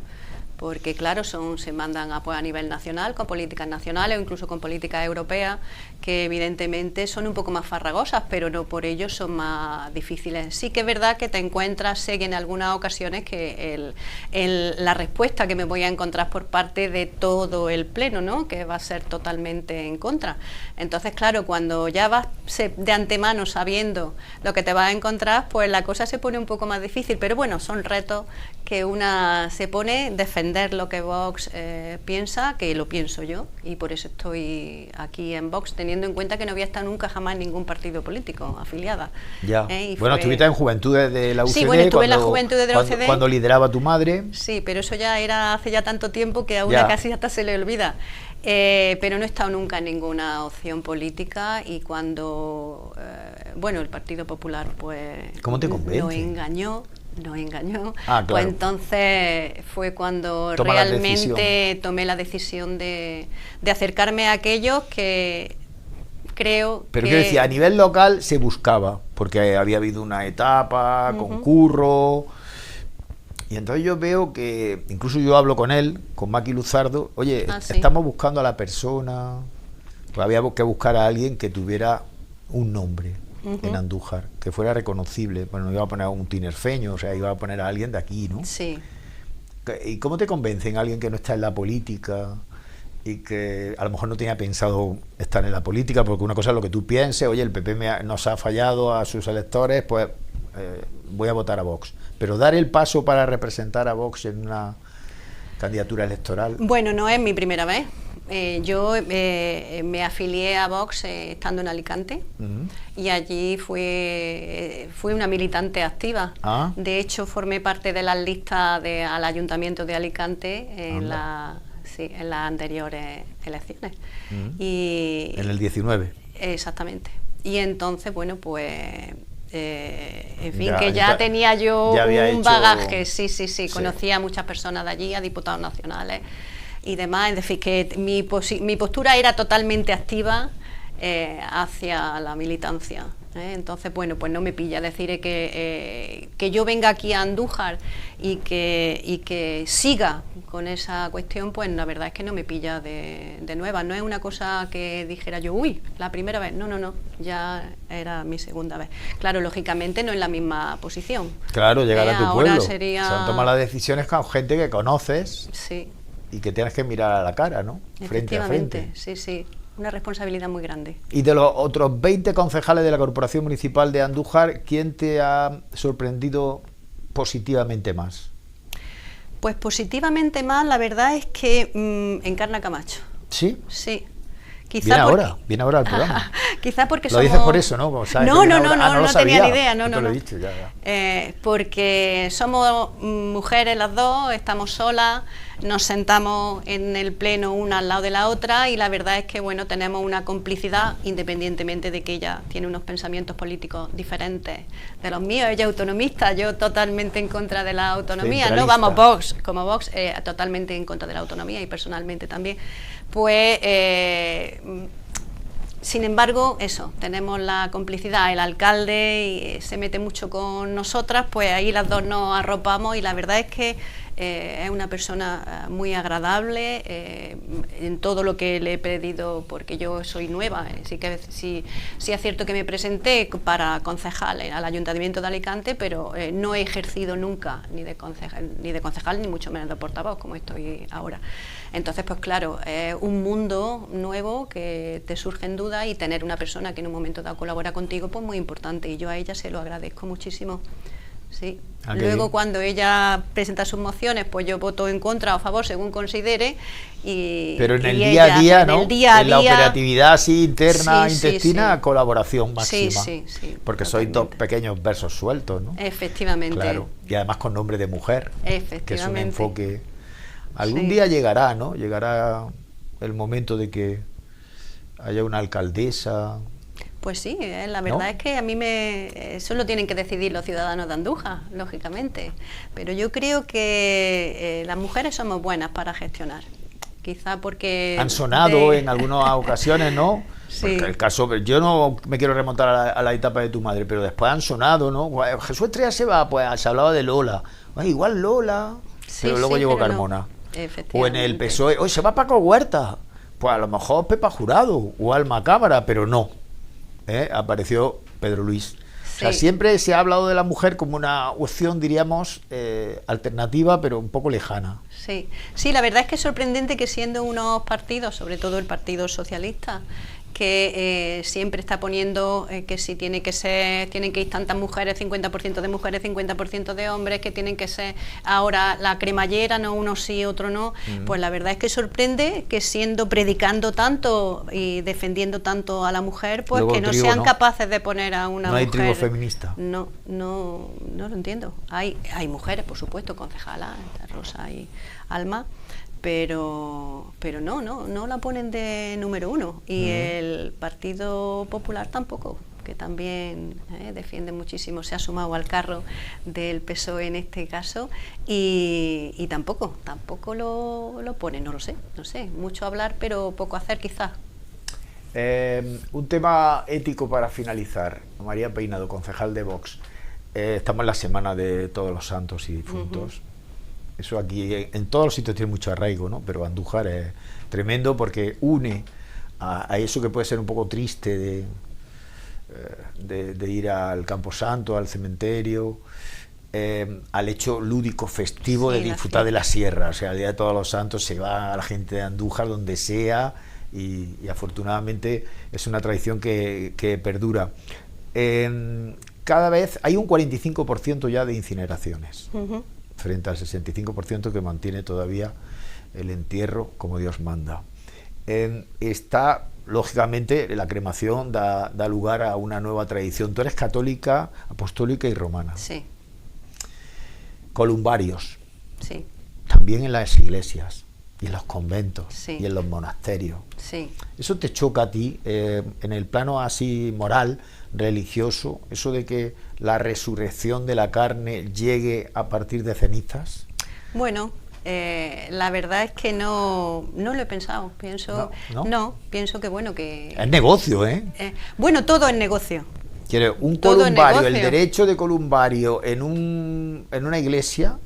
porque claro, se mandan a nivel nacional, con políticas nacionales o incluso con políticas europeas, que evidentemente son un poco más farragosas, pero no por ello son más difíciles. Sí que es verdad que te encuentras, sé que en algunas ocasiones, que la respuesta que me voy a encontrar por parte de todo el pleno, ¿no?, que va a ser totalmente en contra. Entonces, claro, cuando ya vas de antemano sabiendo lo que te vas a encontrar, pues la cosa se pone un poco más difícil, pero bueno, son retos que una se pone, defender lo que Vox piensa, que lo pienso yo, y por eso estoy aquí en Vox, teniendo en cuenta que no había estado nunca jamás en ningún partido político afiliada. Ya. Bueno, estuviste en Juventudes de la UCD. Sí, bueno, estuve en la Juventudes de la UCD. Cuando lideraba tu madre. Sí, pero eso ya era hace ya tanto tiempo que a una casi hasta se le olvida. Pero no he estado nunca en ninguna opción política, y cuando, el Partido Popular, pues... ¿Cómo te convence? Nos engañó. Claro. Pues entonces fue cuando realmente tomé la decisión de acercarme a aquellos que creo Pero quiero decir, a nivel local se buscaba, porque había habido una etapa con Curro, y entonces yo veo que, incluso yo hablo con él, con Maki Luzardo, oye, ¿sí? Estamos buscando a la persona, pues había que buscar a alguien que tuviera un nombre en Andújar, que fuera reconocible. Bueno, no iba a poner a un tinerfeño, o sea, iba a poner a alguien de aquí, ¿no? Sí. ¿Y cómo te convencen a alguien que no está en la política y que a lo mejor no tenía pensado estar en la política? Porque una cosa es lo que tú pienses, oye, el PP nos ha fallado a sus electores, pues voy a votar a Vox. Pero dar el paso para representar a Vox en candidatura electoral. Bueno, no es mi primera vez. Yo me afilié a Vox estando en Alicante y allí fui una militante activa. De hecho, formé parte de las listas al Ayuntamiento de Alicante en las anteriores elecciones. En el 19. Exactamente. Y entonces, bueno, pues... en fin, que ya tenía yo un bagaje, sí, conocía a muchas personas de allí, a diputados nacionales y demás, es decir, que mi postura era totalmente activa hacia la militancia. Entonces, bueno, pues no me pilla decir que yo venga aquí a Andújar y que siga con esa cuestión, pues la verdad es que no me pilla de nueva. No es una cosa que dijera yo, uy, la primera vez. No, ya era mi segunda vez. Claro, lógicamente no en la misma posición. Claro, llegar a tu pueblo. Sería... Se han tomado las decisiones con gente que conoces y que tienes que mirar a la cara, ¿no? Frente a frente. Sí. Una responsabilidad muy grande. Y de los otros 20 concejales de la Corporación Municipal de Andújar, ¿quién te ha sorprendido positivamente más? Pues positivamente más, la verdad es que Encarna Camacho. ¿Sí? Sí. Viene ahora al programa. Quizá porque lo somos... dices por eso, ¿no? Como sabes no sabía. tenía ni idea, no. Te lo he dicho, ya. Porque somos mujeres las dos, estamos solas, nos sentamos en el pleno una al lado de la otra y la verdad es que, bueno, tenemos una complicidad, independientemente de que ella tiene unos pensamientos políticos diferentes de los míos. Ella es autonomista, yo totalmente en contra de la autonomía, ¿no? Vamos, Vox, como Vox, totalmente en contra de la autonomía y personalmente también. Pues, sin embargo, eso, tenemos la complicidad, el alcalde se mete mucho con nosotras, pues ahí las dos nos arropamos y la verdad es que es una persona muy agradable en todo lo que le he pedido, porque yo soy nueva, sí es cierto que me presenté para concejal al Ayuntamiento de Alicante, pero no he ejercido nunca ni de concejal ni mucho menos de portavoz como estoy ahora. Entonces, pues claro, es un mundo nuevo que te surgen dudas y tener una persona que en un momento dado colabora contigo, pues muy importante, y yo a ella se lo agradezco muchísimo. Sí. Luego cuando ella presenta sus mociones, pues yo voto en contra o a favor según considere. Pero en el día a día, ¿no? En la operatividad así interna, intestina, colaboración máxima. Sí. Porque sois dos pequeños versos sueltos, ¿no? Efectivamente. Claro. Y además con nombre de mujer. Efectivamente. Que es un enfoque. Algún día llegará, ¿no? Llegará el momento de que haya una alcaldesa. Pues sí, la verdad es que a mí eso lo tienen que decidir los ciudadanos de Andújar, lógicamente, pero yo creo que las mujeres somos buenas para gestionar, quizá porque... Han sonado en algunas ocasiones, ¿no? Sí. Porque el caso, yo no me quiero remontar a la etapa de tu madre, pero después han sonado, ¿no? Jesús Estrella se va, pues se hablaba de Lola, igual Lola, pero luego llegó Carmona. No. O en el PSOE, hoy se va Paco Huerta, pues a lo mejor Pepa Jurado o Alma Cámara, pero no. Apareció Pedro Luis. O sea, siempre se ha hablado de la mujer como una opción, diríamos, alternativa, pero un poco lejana. Sí, la verdad es que es sorprendente que siendo unos partidos, sobre todo el Partido Socialista, que siempre está poniendo que si tienen que ir tantas mujeres, 50% de mujeres, 50% de hombres, que tienen que ser ahora la cremallera, no uno sí, otro no, pues la verdad es que sorprende que predicando tanto y defendiendo tanto a la mujer, pues luego que no sean capaces de poner a una mujer. No hay tribu feminista. No lo entiendo. Hay mujeres, por supuesto, concejalas, Rosa y Alma, pero no la ponen de número uno, y el Partido Popular tampoco, que también defiende muchísimo, se ha sumado al carro del PSOE en este caso, y tampoco lo pone, no sé, mucho hablar pero poco hacer quizás. Un tema ético para finalizar. María Peinado, concejal de Vox. Estamos en la semana de Todos los Santos y Difuntos. Eso aquí en todos los sitios tiene mucho arraigo, ¿no? Pero Andújar es tremendo porque une a eso que puede ser un poco triste de ir al Camposanto, al cementerio, al hecho lúdico festivo de disfrutar de la sierra. O sea, el Día de Todos los Santos se va a la gente de Andújar donde sea, y afortunadamente es una tradición que perdura. Cada vez hay un 45% ya de incineraciones. frente al 65% que mantiene todavía el entierro como Dios manda. Está, lógicamente, la cremación da lugar a una nueva tradición. Tú eres católica, apostólica y romana. Sí. Columbarios. Sí. También en las iglesias, y en los conventos, sí. y en los monasterios. Sí. ¿Eso te choca a ti, en el plano así moral, religioso, eso de que la resurrección de la carne llegue a partir de cenizas? Bueno, la verdad es que no lo he pensado. Pienso, no, pienso que bueno que es negocio, ¿eh? Bueno, todo es negocio. Quiere un Todo columbario, el derecho de columbario en una iglesia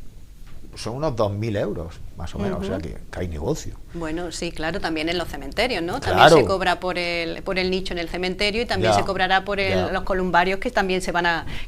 son unos 2.000 euros, más o menos, o sea que hay negocio. Bueno, sí, claro, también en los cementerios, ¿no? Claro. También se cobra por el nicho en el cementerio y también se cobrará por los columbarios que también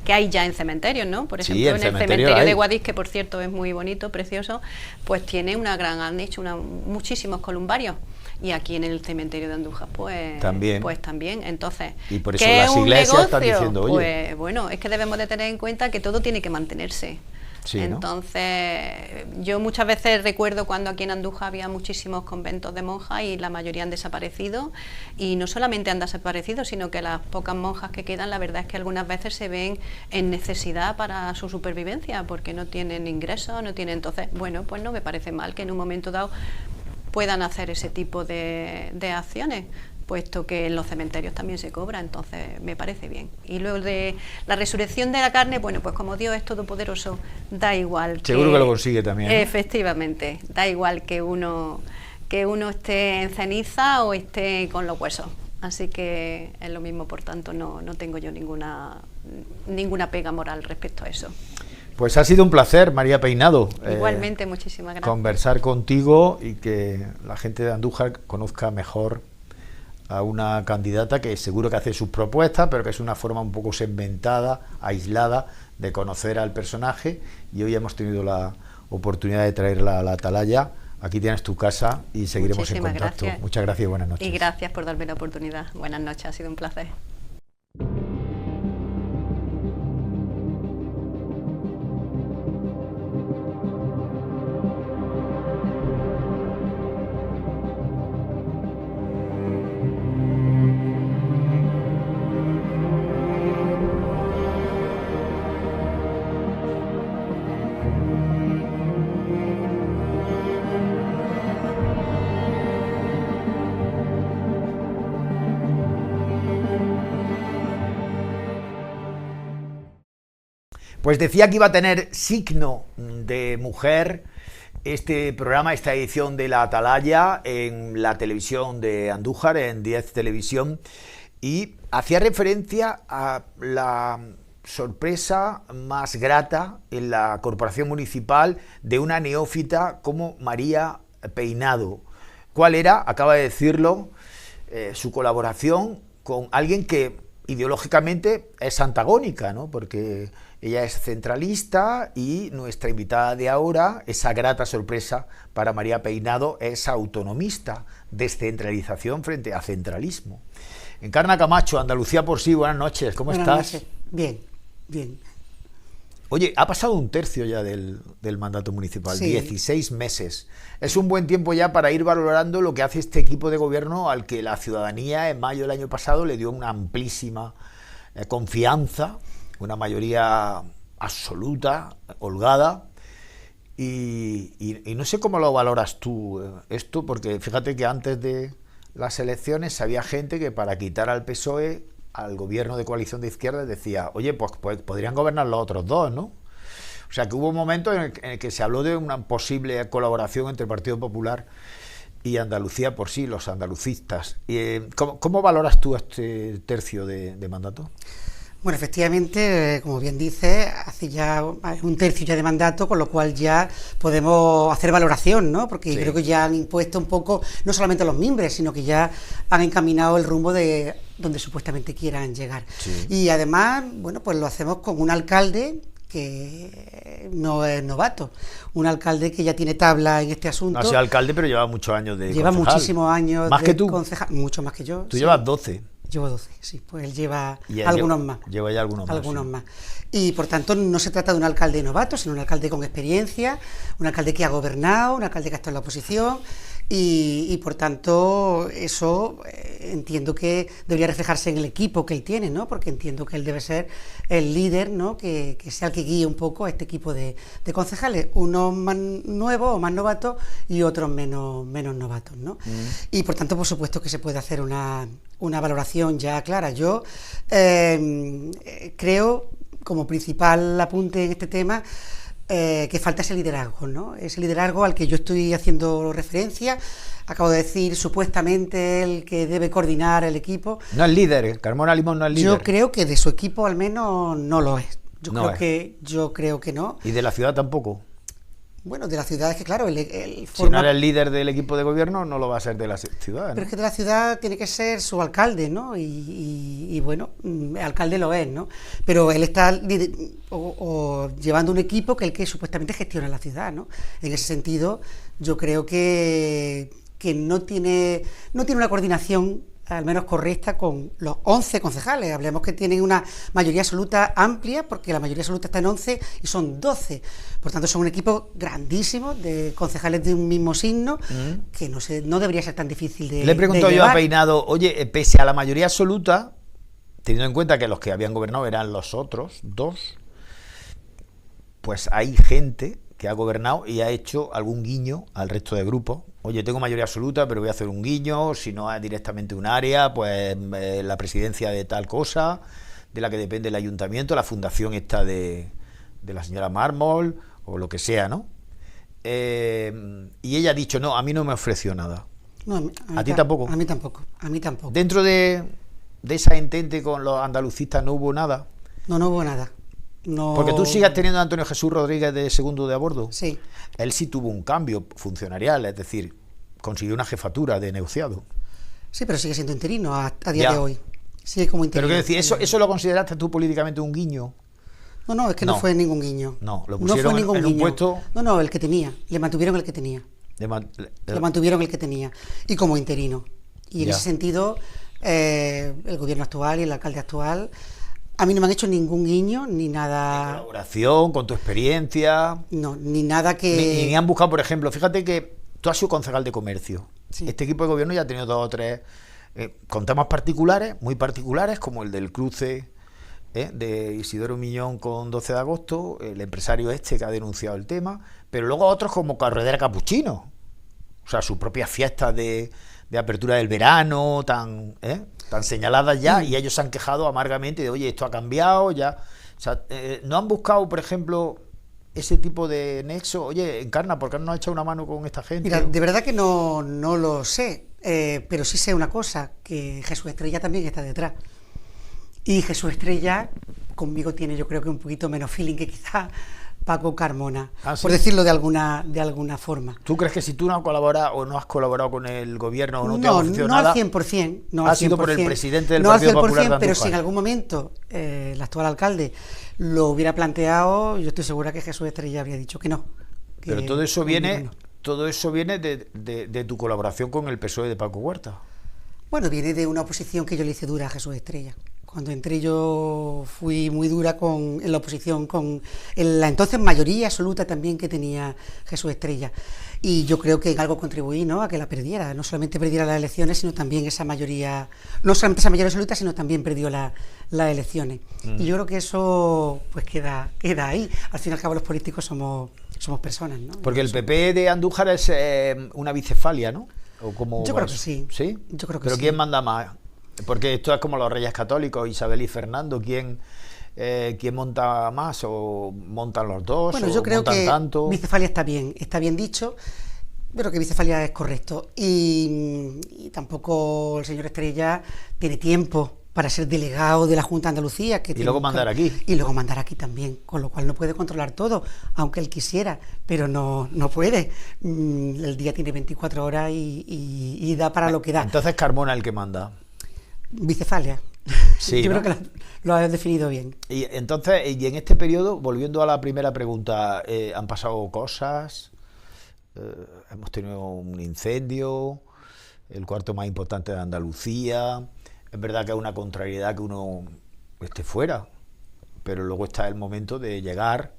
que hay ya en cementerios, ¿no? Por ejemplo, en el cementerio de Guadix, que por cierto es muy bonito, precioso, pues tiene han hecho muchísimos columbarios. Y aquí en el cementerio de Andújar, pues también. Entonces, y por eso las iglesias están diciendo, oye, pues bueno, es que debemos de tener en cuenta que todo tiene que mantenerse. Sí, entonces, ¿no? Yo muchas veces recuerdo cuando aquí en Andújar había muchísimos conventos de monjas y la mayoría han desaparecido, y no solamente han desaparecido, sino que las pocas monjas que quedan, la verdad es que algunas veces se ven en necesidad para su supervivencia, porque no tienen ingresos, entonces, bueno, pues no me parece mal que en un momento dado puedan hacer ese tipo de acciones, puesto que en los cementerios también se cobra, entonces me parece bien. Y luego de la resurrección de la carne, bueno, pues como Dios es todopoderoso, da igual. Seguro que lo consigue también, ¿no? Efectivamente, da igual que uno esté en ceniza o esté con los huesos. Así que es lo mismo, por tanto, no tengo yo ninguna pega moral respecto a eso. Pues ha sido un placer, María Peinado. Igualmente, muchísimas gracias. Conversar contigo y que la gente de Andújar conozca mejor a una candidata que seguro que hace sus propuestas, pero que es una forma un poco segmentada, aislada, de conocer al personaje, y hoy hemos tenido la oportunidad de traerla a la Atalaya. Aquí tienes tu casa y seguiremos en contacto. Gracias. Muchas gracias y buenas noches. Y gracias por darme la oportunidad. Buenas noches, ha sido un placer. Pues decía que iba a tener signo de mujer este programa, esta edición de la Atalaya en la televisión de Andújar, en 10 Televisión, y hacía referencia a la sorpresa más grata en la corporación municipal de una neófita como María Peinado. ¿Cuál era? Acaba de decirlo, su colaboración con alguien que ideológicamente es antagónica, ¿no? Porque ella es centralista y nuestra invitada de ahora, esa grata sorpresa para María Peinado, es autonomista, descentralización frente a centralismo. Encarna Camacho, Andalucía por sí, buenas noches, ¿cómo estás? Noches. Bien, bien. Oye, ha pasado un tercio ya del mandato municipal, sí. 16 meses. Es un buen tiempo ya para ir valorando lo que hace este equipo de gobierno al que la ciudadanía en mayo del año pasado le dio una amplísima confianza, una mayoría absoluta, holgada, y no sé cómo lo valoras tú esto, porque fíjate que antes de las elecciones había gente que para quitar al PSOE, al gobierno de coalición de izquierdas, decía, oye, pues podrían gobernar los otros dos, ¿no? O sea, que hubo un momento en el que se habló de una posible colaboración entre el Partido Popular y Andalucía por sí, los andalucistas. ¿Cómo valoras tú este tercio de mandato? Bueno, efectivamente, como bien dices, hace ya un tercio ya de mandato, con lo cual ya podemos hacer valoración, ¿no? Porque sí, creo que ya han impuesto un poco, no solamente a los mimbres, sino que ya han encaminado el rumbo de donde supuestamente quieran llegar. Sí. Y además, bueno, pues lo hacemos con un alcalde que no es novato, un alcalde que ya tiene tabla en este asunto. No ha sido alcalde, pero lleva muchos años de Lleva concejal. muchísimos años ¿Más de que tú? concejal, mucho más que yo. Tú sí. llevas 12. Llevo 12, sí, pues él lleva Y él algunos más. Lleva ya algunos más. Algunos Sí. más. Y por tanto no se trata de un alcalde novato, sino un alcalde con experiencia, un alcalde que ha gobernado, un alcalde que ha estado en la oposición y por tanto eso entiendo que debería reflejarse en el equipo que él tiene, ¿no? Porque entiendo que él debe ser el líder, ¿no? Que sea el que guíe un poco a este equipo de concejales, unos más nuevos o más novatos y otros menos novatos, ¿no? Y por tanto, por supuesto que se puede hacer una valoración ya clara. Yo creo, como principal apunte en este tema, que falta ese liderazgo, ¿no? Ese liderazgo al que yo estoy haciendo referencia. Acabo de decir supuestamente el que debe coordinar el equipo. No es líder, Carmona Limón no es líder. Yo creo que de su equipo al menos no lo es. Yo creo que no. Y de la ciudad tampoco. Bueno, de la ciudad es que claro, Si no era el líder del equipo de gobierno, no lo va a ser de la ciudad, ¿no? Pero es que de la ciudad tiene que ser su alcalde, ¿no? Y bueno, el alcalde lo es, ¿no? Pero él está llevando un equipo que es el que supuestamente gestiona la ciudad, ¿no? En ese sentido, yo creo que no tiene una coordinación al menos correcta con los 11 concejales. Hablemos que tienen una mayoría absoluta amplia, porque la mayoría absoluta está en 11 y son 12. Por tanto, son un equipo grandísimo de concejales de un mismo signo, que no debería ser tan difícil de Le he preguntado de yo a llevar. Peinado, oye, pese a la mayoría absoluta, teniendo en cuenta que los que habían gobernado eran los otros dos, pues hay gente que ha gobernado y ha hecho algún guiño al resto de grupos. Oye, tengo mayoría absoluta, pero voy a hacer un guiño, si no es directamente un área, pues la presidencia de tal cosa, de la que depende el ayuntamiento, la fundación esta de la señora Mármol, o lo que sea, ¿no? Y ella ha dicho, no, a mí no me ofreció nada. No, ¿A ti tampoco? A mí tampoco. Dentro de esa entente con los andalucistas no hubo nada. No hubo nada. No... Porque tú sigas teniendo a Antonio Jesús Rodríguez de segundo de a bordo. Sí. Él sí tuvo un cambio funcionarial, es decir, consiguió una jefatura de negociado. Sí, pero sigue siendo interino a día Ya. de hoy. Sigue como interino. Pero quiero decir, ¿eso lo consideraste tú políticamente un guiño? No, es que No. no fue ningún guiño. No, lo no pusieron fue ningún en un guiño. puesto... No, el que tenía. Le mantuvieron el que tenía. Le mantuvieron el que tenía. Y como interino. Y en Ya. ese sentido, el gobierno actual y el alcalde actual, a mí no me han hecho ningún guiño, ni nada... Colaboración, con tu experiencia... No, ni nada que... Ni han buscado, por ejemplo, fíjate que tú has sido concejal de comercio. Sí. Este equipo de gobierno ya ha tenido 2 o 3 con temas particulares, muy particulares, como el del cruce de Isidoro Miñón con 12 de agosto, el empresario este que ha denunciado el tema, pero luego otros como Carretera Capuchino, o sea, sus propias fiestas de apertura del verano, tan señaladas ya, y ellos se han quejado amargamente de, oye, esto ha cambiado, ya. O sea, no han buscado, por ejemplo, ese tipo de nexo. Oye, Encarna, ¿por qué no nos ha echado una mano con esta gente? Mira, de verdad que no lo sé, pero sí sé una cosa, que Jesús Estrella también está detrás. Y Jesús Estrella conmigo tiene, yo creo que un poquito menos feeling que quizá Paco Carmona, ¿Ah, sí? por decirlo de alguna forma. ¿Tú crees que si tú no has colaborado o no has colaborado con el gobierno o no te ha No, ofrecido no nada, al 100%. No ha al sido por el 100%, presidente del no al Partido Popular de 100%, pero Andújar? si en algún momento el actual alcalde lo hubiera planteado, yo estoy segura que Jesús Estrella habría dicho que no. Que Pero todo eso conmigo viene, no. de tu colaboración con el PSOE de Paco Huerta. Bueno, viene de una oposición que yo le hice dura a Jesús Estrella. Cuando entré yo fui muy dura en la oposición con la entonces mayoría absoluta también que tenía Jesús Estrella. Y yo creo que en algo contribuí, ¿no?, a que la perdiera. No solamente perdiera las elecciones, sino también esa mayoría, no solamente esa mayoría absoluta, sino también perdió las elecciones. Y yo creo que eso pues queda ahí. Al fin y al cabo los políticos somos personas, ¿no? Porque el PP de Andújar es una bicefalia, ¿no? ¿O cómo Yo va creo que eso? sí. ¿Sí? Yo creo que ¿Pero sí. quién manda más? Porque esto es como los Reyes Católicos, Isabel y Fernando. ¿Quién monta más? ¿O montan los dos? Bueno, ¿O yo creo montan que tanto? bicefalia está bien dicho. Creo que bicefalia es correcto. Y tampoco el señor Estrella tiene tiempo para ser delegado de la Junta de Andalucía. Y luego mandar aquí. Y luego mandar aquí también, con lo cual no puede controlar todo, aunque él quisiera, pero no puede. El día tiene 24 horas y da para lo que da. Entonces Carmona el que manda. Bicefalia. Sí, Yo ¿no? creo que lo has definido bien. Y entonces, y en este periodo, volviendo a la primera pregunta, han pasado cosas, hemos tenido un incendio, el cuarto más importante de Andalucía, Es verdad que es una contrariedad que uno esté fuera, pero luego está el momento de llegar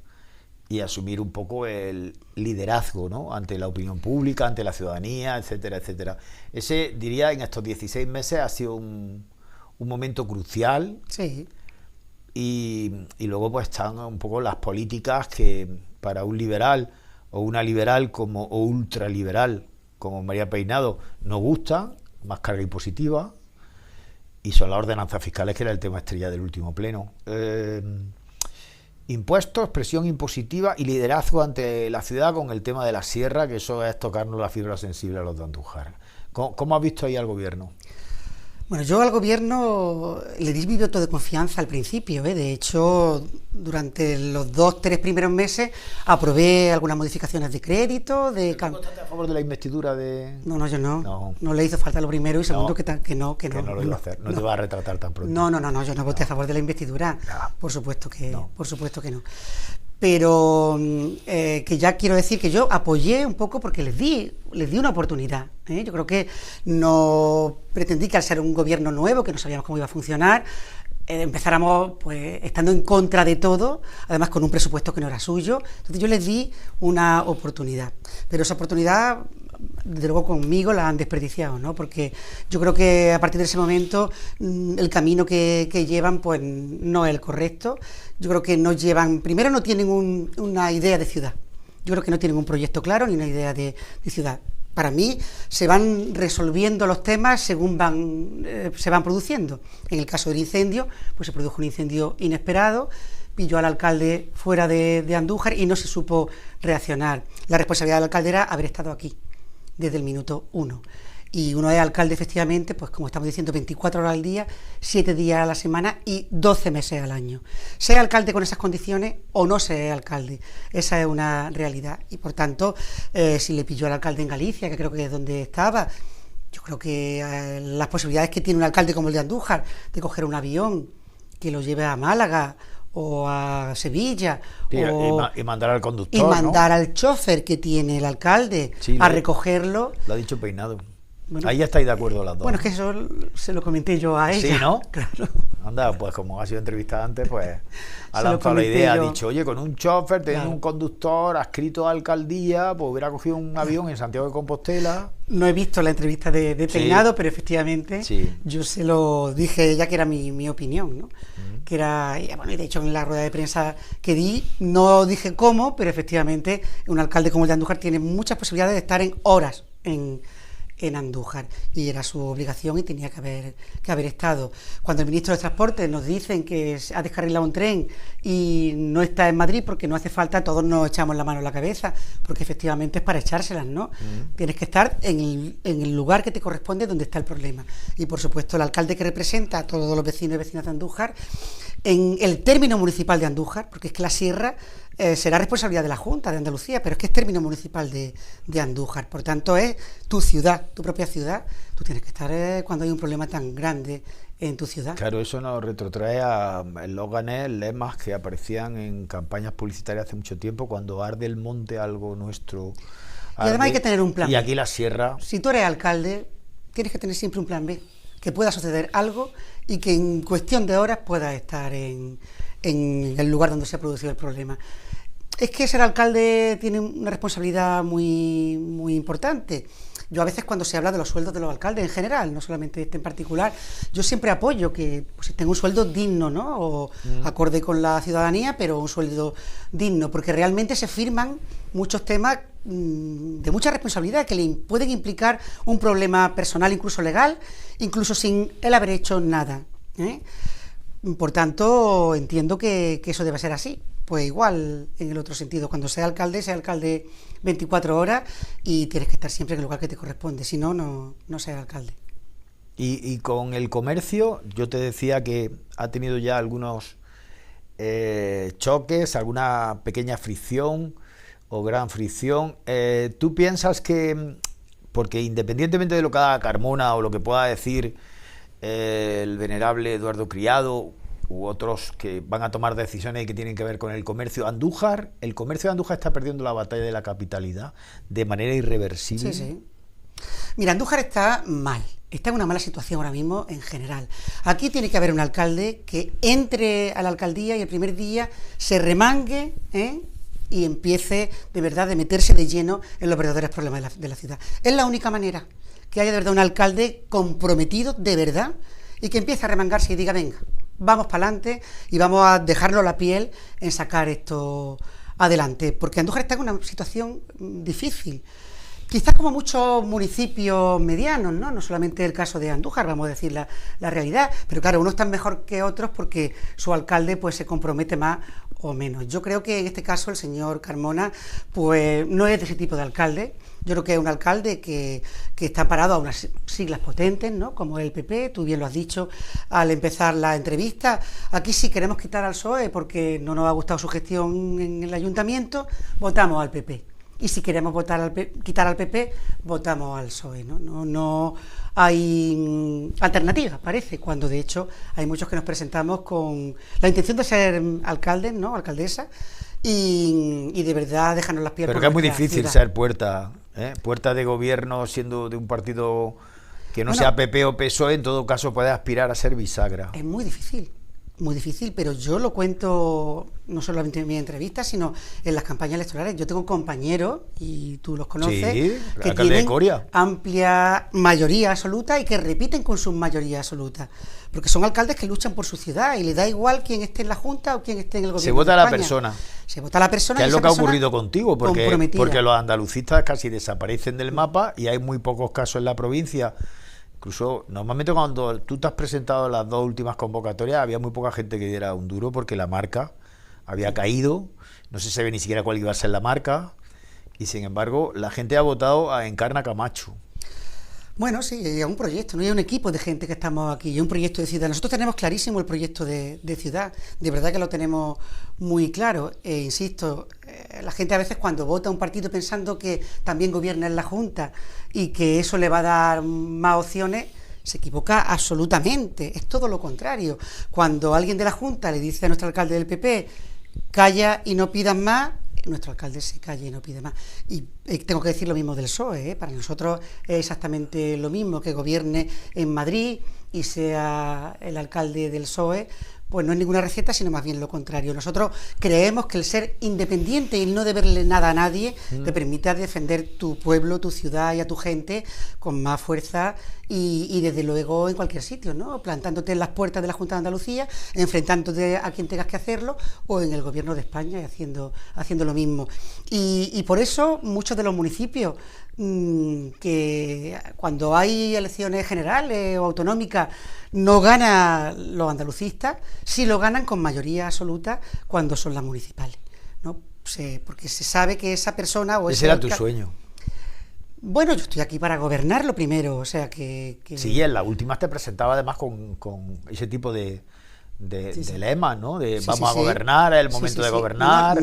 y asumir un poco el liderazgo, ¿no? Ante la opinión pública, ante la ciudadanía, etcétera, etcétera. Ese, diría, en estos 16 meses ha sido un momento crucial. Sí. Y luego pues están un poco las políticas que para un liberal o una liberal o ultraliberal como María Peinado nos gustan, más carga impositiva, y son las ordenanzas fiscales, que era el tema estrella del último pleno. Impuestos, presión impositiva y liderazgo ante la ciudad con el tema de la sierra, que eso es tocarnos la fibra sensible a los de Andújar. ¿Cómo has visto ahí al gobierno? Bueno, yo al gobierno le di mi voto de confianza al principio, ¿eh? De hecho, durante los 2-3 primeros meses aprobé algunas modificaciones de crédito. ¿Tú votaste a favor de la investidura de...? No, yo no. No le hizo falta lo primero y segundo que no. Que no lo iba a hacer, no te va a retratar tan pronto. No, yo no voté a favor de la investidura, por supuesto que no. Pero que ya quiero decir que yo apoyé un poco porque les di una oportunidad, ¿eh? Yo creo que no pretendí que al ser un gobierno nuevo, que no sabíamos cómo iba a funcionar, empezáramos pues estando en contra de todo, además con un presupuesto que no era suyo. Entonces yo les di una oportunidad, pero esa oportunidad desde luego conmigo la han desperdiciado, ¿no? Porque yo creo que a partir de ese momento el camino que llevan pues no es el correcto. Yo creo que no llevan, primero no tienen una idea de ciudad, yo creo que no tienen un proyecto claro ni una idea de ciudad. Para mí se van resolviendo los temas según se van produciendo. En el caso del incendio, pues se produjo un incendio inesperado, pilló al alcalde fuera de Andújar y no se supo reaccionar. La responsabilidad del alcalde era haber estado aquí desde el minuto 1. Y uno es alcalde efectivamente, pues como estamos diciendo, 24 horas al día, 7 días a la semana y 12 meses al año. Sea alcalde con esas condiciones o no sea alcalde, esa es una realidad. Y por tanto, si le pilló al alcalde en Galicia, que creo que es donde estaba, yo creo que las posibilidades que tiene un alcalde como el de Andújar de coger un avión que lo lleve a Málaga o a Sevilla, y mandar al conductor, y mandar, ¿no?, al chofer que tiene el alcalde, sí, a recogerlo. Lo ha dicho Peinado. Bueno, ahí ya estáis de acuerdo las dos. Bueno, es que eso se lo comenté yo a ella. Sí, ¿no? Claro. Anda, pues como ha sido entrevistada antes, pues ha lanzado la idea, ha dicho, oye, con un chofer, teniendo un conductor adscrito a alcaldía, pues hubiera cogido un avión en Santiago de Compostela. No he visto la entrevista de Peinado, pero efectivamente yo se lo dije a ella que era mi opinión, ¿no? Que era, bueno, y de hecho en la rueda de prensa que di, no dije cómo, pero efectivamente un alcalde como el de Andújar tiene muchas posibilidades de estar en horas en Andújar, y era su obligación y tenía que haber estado. Cuando el ministro de Transporte nos dicen que ha descarrilado un tren y no está en Madrid porque no hace falta, todos nos echamos la mano en la cabeza, porque efectivamente es para echárselas, ¿no? Tienes que estar en el lugar que te corresponde, donde está el problema. Y por supuesto el alcalde que representa a todos los vecinos y vecinas de Andújar, en el término municipal de Andújar, porque es que la sierra será responsabilidad de la Junta de Andalucía, pero es que es término municipal de Andújar, por tanto es tu ciudad, tu propia ciudad. Tú tienes que estar cuando hay un problema tan grande en tu ciudad. Claro, eso nos retrotrae a eslóganes, lemas que aparecían en campañas publicitarias hace mucho tiempo: cuando arde el monte algo nuestro arde. Y además hay que tener un plan B. Y aquí la sierra. Si tú eres alcalde, tienes que tener siempre un plan B, que pueda suceder algo y que en cuestión de horas pueda estar en el lugar donde se ha producido el problema. Es que ser alcalde tiene una responsabilidad muy, muy importante. Yo a veces, cuando se habla de los sueldos de los alcaldes en general, no solamente este en particular, yo siempre apoyo que pues, tenga un sueldo digno, ¿no? O acorde con la ciudadanía, pero un sueldo digno, porque realmente se firman muchos temas de mucha responsabilidad que le pueden implicar un problema personal, incluso legal, incluso sin él haber hecho nada, ¿eh? Por tanto, entiendo que eso debe ser así. Pues igual en el otro sentido, cuando sea alcalde 24 horas y tienes que estar siempre en el lugar que te corresponde, si no, no seas alcalde. Y con el comercio, yo te decía que ha tenido ya algunos choques, alguna pequeña fricción o gran fricción. ¿Tú piensas que, porque independientemente de lo que haga Carmona o lo que pueda decir el venerable Eduardo Criado u otros que van a tomar decisiones que tienen que ver con el comercio, el comercio de Andújar está perdiendo la batalla de la capitalidad de manera irreversible? Sí. Mira, Andújar está mal, está en una mala situación ahora mismo en general. Aquí tiene que haber un alcalde que entre a la alcaldía y el primer día se remangue, y empiece de verdad de meterse de lleno en los verdaderos problemas de la ciudad. Es la única manera, que haya de verdad un alcalde comprometido de verdad y que empiece a remangarse y diga, venga, vamos para adelante y vamos a dejarnos la piel en sacar esto adelante, porque Andújar está en una situación difícil. Quizás como muchos municipios medianos, no solamente el caso de Andújar, vamos a decir la realidad, pero claro, unos están mejor que otros porque su alcalde pues se compromete más o menos. Yo creo que en este caso el señor Carmona pues no es de ese tipo de alcalde. Yo creo que es un alcalde que está parado a unas siglas potentes, ¿no? Como el PP, tú bien lo has dicho al empezar la entrevista. Aquí si queremos quitar al PSOE porque no nos ha gustado su gestión en el ayuntamiento, votamos al PP. Y si queremos quitar al PP, votamos al PSOE, ¿no? No hay alternativa, parece, cuando de hecho hay muchos que nos presentamos con la intención de ser alcaldes, ¿no? Alcaldesa, y de verdad dejarnos las pies. Pero que es muy difícil ciudad. Ser puerta de gobierno siendo de un partido que no sea PP o PSOE, en todo caso puede aspirar a ser bisagra. Es muy difícil, pero yo lo cuento no solamente en mi entrevista, sino en las campañas electorales. Yo tengo compañeros, y tú los conoces, que tienen amplia mayoría absoluta y que repiten con su mayoría absoluta, porque son alcaldes que luchan por su ciudad y le da igual quién esté en la Junta o quién esté en el gobierno. Se vota a la persona. Se vota a la persona. Que es lo que ha ocurrido contigo, porque los andalucistas casi desaparecen del mapa y hay muy pocos casos en la provincia. Incluso, normalmente cuando tú te has presentado en las dos últimas convocatorias, había muy poca gente que diera un duro porque la marca había caído, no se sabe ni siquiera cuál iba a ser la marca, y sin embargo, la gente ha votado a Encarna Camacho. Bueno, sí, hay un proyecto, no hay un equipo de gente que estamos aquí, hay un proyecto de ciudad. Nosotros tenemos clarísimo el proyecto de ciudad, de verdad que lo tenemos muy claro. Insisto, la gente a veces cuando vota a un partido pensando que también gobierna en la Junta y que eso le va a dar más opciones, se equivoca absolutamente, es todo lo contrario. Cuando alguien de la Junta le dice a nuestro alcalde del PP, calla y no pidas más, nuestro alcalde se calla y no pide más. Y tengo que decir lo mismo del PSOE, para nosotros es exactamente lo mismo, que gobierne en Madrid y sea el alcalde del PSOE, pues no es ninguna receta, sino más bien lo contrario. Nosotros creemos que el ser independiente y el no deberle nada a nadie te permite defender tu pueblo, tu ciudad y a tu gente con más fuerza y desde luego en cualquier sitio, ¿no? Plantándote en las puertas de la Junta de Andalucía, enfrentándote a quien tengas que hacerlo, o en el gobierno de España y haciendo lo mismo. Y por eso muchos de los municipios que cuando hay elecciones generales o autonómicas no ganan los andalucistas, sí lo ganan con mayoría absoluta cuando son las municipales, ¿no? Porque se sabe que esa persona o ese era tu sueño. Bueno, yo estoy aquí para gobernar lo primero, o sea que... Sí, en la última te presentaba además con ese tipo de lema, ¿no? Vamos a gobernar, es el momento de gobernar.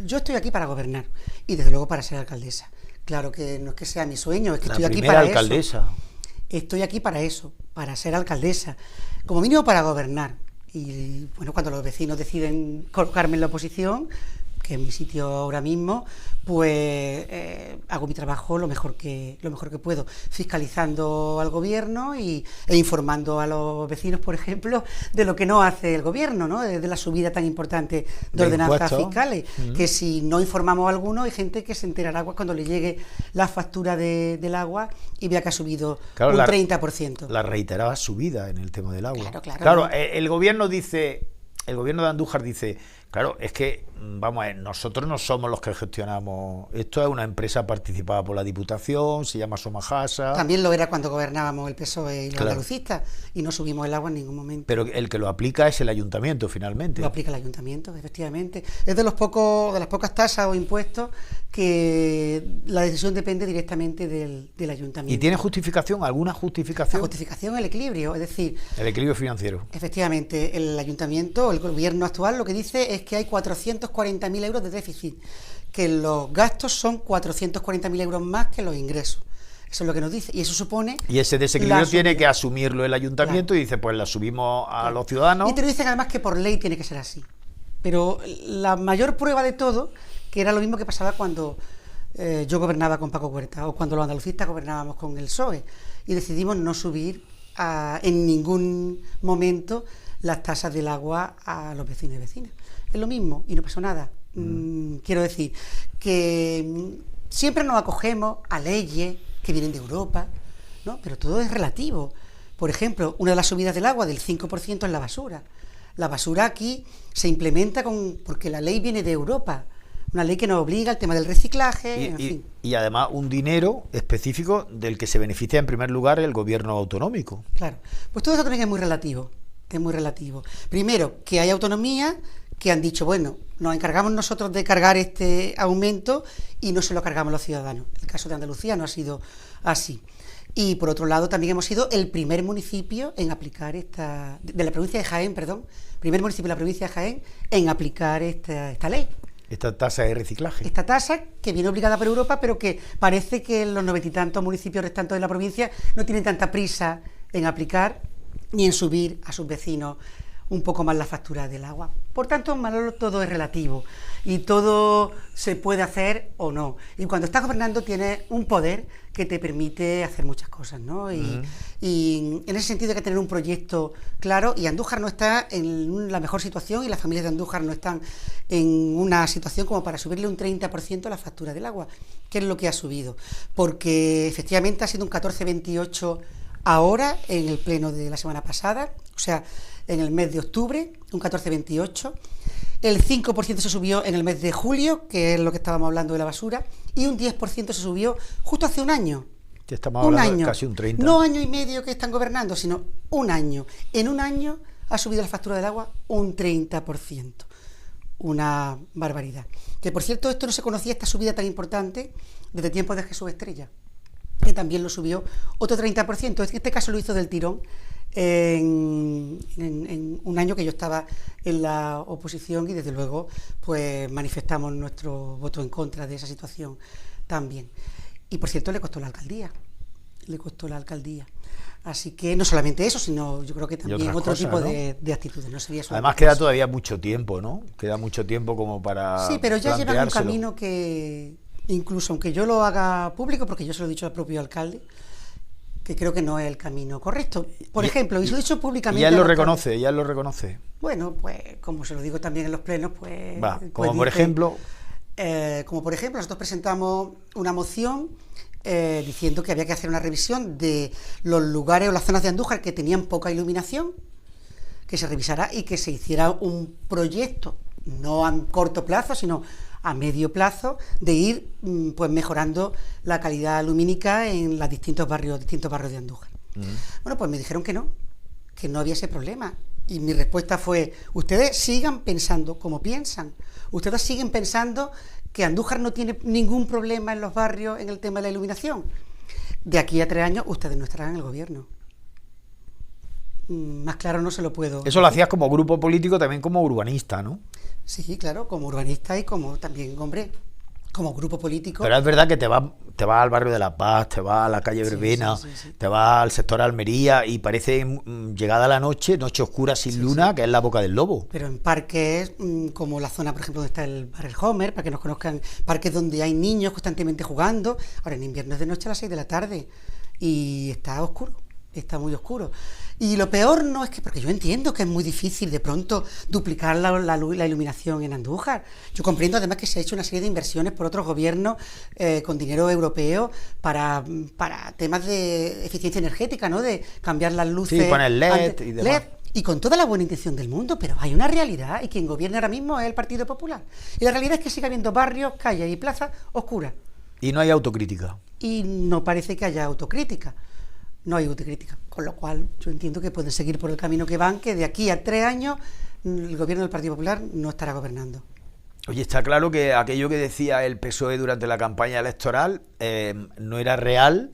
Yo estoy aquí para gobernar y desde luego para ser alcaldesa. Claro que no es que sea mi sueño, es que estoy aquí para alcaldesa. Eso. Estoy aquí para eso, para ser alcaldesa, como mínimo para gobernar. Y bueno, cuando los vecinos deciden colocarme en la oposición, que es mi sitio ahora mismo, pues hago mi trabajo lo mejor que puedo, fiscalizando al gobierno e informando a los vecinos, por ejemplo, de lo que no hace el gobierno, ¿no? De la subida tan importante de ordenanzas fiscales, que si no informamos a alguno, hay gente que se enterará cuando le llegue la factura del agua y vea que ha subido un 30%. La reiterada subida en el tema del agua. Claro. El gobierno de Andújar dice, claro, es que, vamos a ver, nosotros no somos los que gestionamos. Esto es una empresa participada por la Diputación, se llama Somajasa. También lo era cuando gobernábamos el PSOE y los andalucistas, y no subimos el agua en ningún momento. Pero el que lo aplica es el ayuntamiento, finalmente. Lo aplica el ayuntamiento, efectivamente. Es de las pocas tasas o impuestos que la decisión depende directamente del ayuntamiento. ¿Y tiene justificación? ¿Alguna justificación? La justificación, el equilibrio, es decir... El equilibrio financiero. Efectivamente, el ayuntamiento, el gobierno actual, lo que dice es que hay 440.000 euros de déficit, que los gastos son 440.000 euros más que los ingresos. Eso es lo que nos dice, y eso supone... Y ese desequilibrio tiene que asumirlo el ayuntamiento, y dice, pues la subimos a los ciudadanos. Y te dicen además que por ley tiene que ser así. Pero la mayor prueba de todo, que era lo mismo que pasaba cuando yo gobernaba con Paco Huerta, o cuando los andalucistas gobernábamos con el PSOE, y decidimos no subir en ningún momento las tasas del agua a los vecinos y vecinas. Es lo mismo, y no pasó nada. Quiero decir que siempre nos acogemos a leyes que vienen de Europa, ¿no? Pero todo es relativo. Por ejemplo, una de las subidas del agua del 5% es la basura. La basura aquí se implementa porque la ley viene de Europa, una ley que nos obliga al tema del reciclaje, en fin. Y además un dinero específico del que se beneficia en primer lugar el gobierno autonómico. Claro, pues todo eso también es muy relativo, Primero, que hay autonomías que han dicho, bueno, nos encargamos nosotros de cargar este aumento y no se lo cargamos los ciudadanos. El caso de Andalucía no ha sido así. Y por otro lado también hemos sido el primer municipio en aplicar de la provincia de Jaén, primer municipio de la provincia de Jaén en aplicar esta ley. Esta tasa de reciclaje. Esta tasa que viene obligada por Europa, pero que parece que los 90 y tantos municipios restantes de la provincia no tienen tanta prisa en aplicar ni en subir a sus vecinos un poco más la factura del agua. Por tanto, Manolo, todo es relativo y todo se puede hacer o no. Y cuando estás gobernando tienes un poder que te permite hacer muchas cosas, ¿no? Y en ese sentido hay que tener un proyecto claro, y Andújar no está en la mejor situación y las familias de Andújar no están en una situación como para subirle un 30% a la factura del agua, que es lo que ha subido. Porque efectivamente ha sido un 14,28 ahora en el pleno de la semana pasada, o sea, en el mes de octubre, un 14,28. El 5% se subió en el mes de julio, que es lo que estábamos hablando de la basura, y un 10% se subió justo hace un año. Que estamos hablando de casi un 30%. No año y medio que están gobernando, sino un año. En un año ha subido la factura del agua un 30%. Una barbaridad. Que por cierto, esto no se conocía, esta subida tan importante, desde tiempos de Jesús Estrella, que también lo subió otro 30%. En este caso lo hizo del tirón en un año que yo estaba en la oposición y desde luego pues manifestamos nuestro voto en contra de esa situación también. Y por cierto le costó la alcaldía. Así que no solamente eso, sino yo creo que también otro tipo, ¿no?, de actitudes. No sería además queda todavía mucho tiempo, ¿no? Queda mucho tiempo como para sí, pero ya llevan un camino que incluso aunque yo lo haga público, porque yo se lo he dicho al propio alcalde, que creo que no es el camino correcto. Por ejemplo, y se lo he dicho públicamente. Y él lo reconoce, Bueno, pues como se lo digo también en los plenos, pues... como por ejemplo... nosotros presentamos una moción diciendo que había que hacer una revisión de los lugares o las zonas de Andújar que tenían poca iluminación, que se revisara y que se hiciera un proyecto, no a corto plazo, sino a medio plazo, de ir pues mejorando la calidad lumínica en los distintos barrios de Andújar. Bueno, pues me dijeron que no había ese problema. Y mi respuesta fue, ustedes sigan pensando como piensan. Ustedes siguen pensando que Andújar no tiene ningún problema en los barrios en el tema de la iluminación. De aquí a 3 años ustedes no estarán en el gobierno. Más claro no se lo puedo... Eso lo hacías como grupo político, también como urbanista, ¿no? Sí, claro, como urbanista y como también, hombre, como grupo político. Pero es verdad que te vas al barrio de La Paz, te vas a la calle Verbena, sí. Te vas al sector Almería y parece llegada la noche oscura sin luna, que es la boca del lobo. Pero en parques como la zona, por ejemplo, donde está el bar El Homer, para que nos conozcan, parques donde hay niños constantemente jugando. Ahora en invierno es de noche a las 6 de la tarde y está oscuro. Está muy oscuro. Y lo peor no es que, porque yo entiendo que es muy difícil de pronto duplicar la iluminación en Andújar. Yo comprendo además que se ha hecho una serie de inversiones por otros gobiernos con dinero europeo para temas de eficiencia energética, ¿no? De cambiar las luces. Sí, poner LED y demás. LED, y con toda la buena intención del mundo, pero hay una realidad y quien gobierna ahora mismo es el Partido Popular. Y la realidad es que sigue habiendo barrios, calles y plazas oscuras. Y no hay autocrítica. Y no parece que haya autocrítica. No hay autocrítica, con lo cual yo entiendo que pueden seguir por el camino que van, que de aquí a 3 años el gobierno del Partido Popular no estará gobernando. Oye, está claro que aquello que decía el PSOE durante la campaña electoral no era real,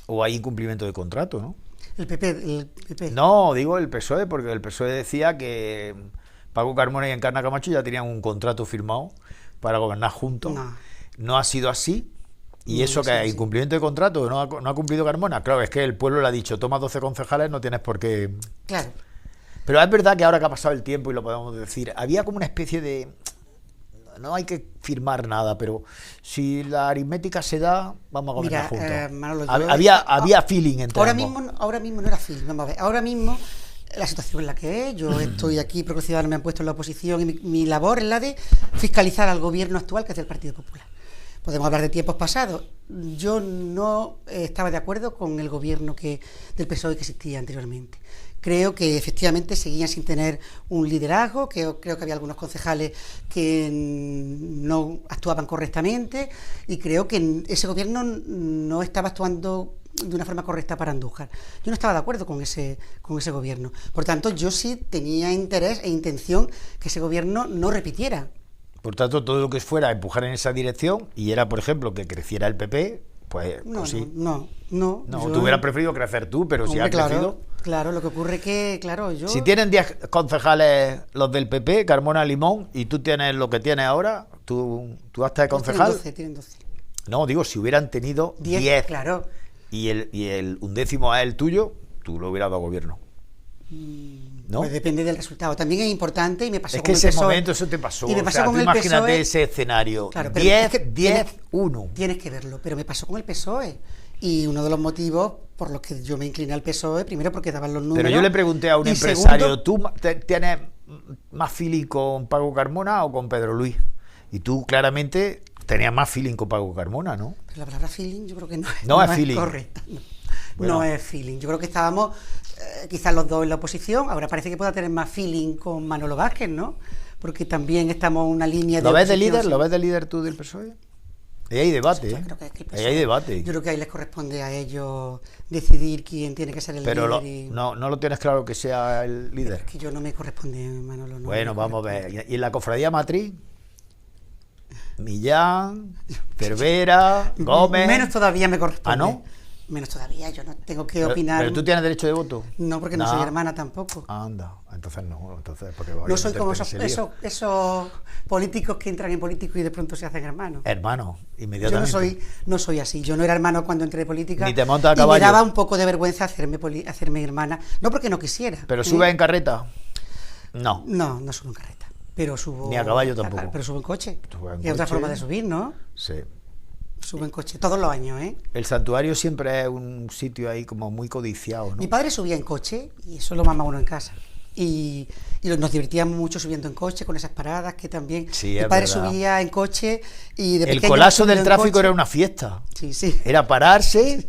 o hay incumplimiento de contrato, ¿no? El PP. No, digo el PSOE, porque el PSOE decía que Paco Carmona y Encarna Camacho ya tenían un contrato firmado para gobernar juntos. No ha sido así. ¿Y no, eso que hay incumplimiento de contrato? ¿No ha cumplido Carmona? Claro, es que el pueblo le ha dicho, toma 12 concejales, no tienes por qué... Claro. Pero es verdad que ahora que ha pasado el tiempo y lo podemos decir, había como una especie de... no hay que firmar nada, pero si la aritmética se da, vamos a gobernar juntos. Manolo, Había feeling entre ahora mismo no era feeling, vamos a ver. Ahora mismo la situación en la que es, yo estoy aquí, Progre Ciudadano me han puesto en la oposición y mi labor es la de fiscalizar al gobierno actual, que es del Partido Popular. Podemos hablar de tiempos pasados. Yo no estaba de acuerdo con el gobierno del PSOE que existía anteriormente. Creo que efectivamente seguían sin tener un liderazgo, creo que había algunos concejales que no actuaban correctamente y creo que ese gobierno no estaba actuando de una forma correcta para Andújar. Yo no estaba de acuerdo con ese gobierno. Por tanto, yo sí tenía interés e intención que ese gobierno no repitiera. Por tanto, todo lo que fuera a empujar en esa dirección, y era, por ejemplo, que creciera el PP, pues sí. No, tú hubieras preferido crecer tú, pero si ha crecido... Claro, lo que ocurre que, yo... Si tienen 10 concejales los del PP, Carmona Limón, y tú tienes lo que tienes ahora, tú hasta de concejal... Tienen 12. No, digo, si hubieran tenido 10, claro. Y el undécimo es el tuyo, tú lo hubieras dado gobierno. ¿No? Pues depende del resultado. También es importante y me pasó con el PSOE. Es que ese momento eso te pasó. Y me pasó con el imagínate PSOE, ese escenario. Claro, 10-1. Tienes que verlo, pero me pasó con el PSOE. Y uno de los motivos por los que yo me incliné al PSOE, primero porque daban los números. Pero yo le pregunté a un empresario, ¿tú tienes más feeling con Paco Carmona o con Pedro Luis? Y tú claramente tenías más feeling con Paco Carmona, ¿no? Pero la palabra feeling yo creo que no es feeling. Correcta. No es feeling. Yo creo que estábamos quizás los dos en la oposición. Ahora parece que pueda tener más feeling con Manolo Vázquez, ¿no? Porque también estamos en una línea de... ¿Lo ves de líder? ¿Lo ves de líder tú del PSOE? Ahí hay debate, yo creo que es que el PSOE, ahí hay debate. Yo creo que ahí les corresponde a ellos decidir quién tiene que ser el pero líder. No lo tienes claro que sea el líder. Es que yo no me corresponde, Manolo. Bueno, vamos a ver. ¿Y en la cofradía matriz? Millán, Cervera, Gómez... Menos todavía me corresponde. ¿Ah, no? Menos todavía, yo no tengo que opinar. ¿Pero tú tienes derecho de voto? No, porque no soy hermana tampoco. Anda, entonces no, porque no soy como esos políticos que entran en político y de pronto se hacen hermanos. Hermanos, inmediatamente. Yo no soy así, yo no era hermano cuando entré en política. Ni te montas a caballo. Y me daba un poco de vergüenza hacerme hermana, no porque no quisiera. ¿Pero subes en carreta? No. No subo en carreta, pero subo... Ni a caballo tampoco. Pero subo en coche. Y es otra forma de subir, ¿no? Sí. Subo en coche, todos los años, ¿eh? El santuario siempre es un sitio ahí como muy codiciado, ¿no? Mi padre subía en coche, y eso lo mama uno en casa. Y nos divertíamos mucho subiendo en coche, con esas paradas que también... Sí, mi padre subía en coche y de pequeño... El colapso del tráfico era una fiesta. Sí. Era pararse,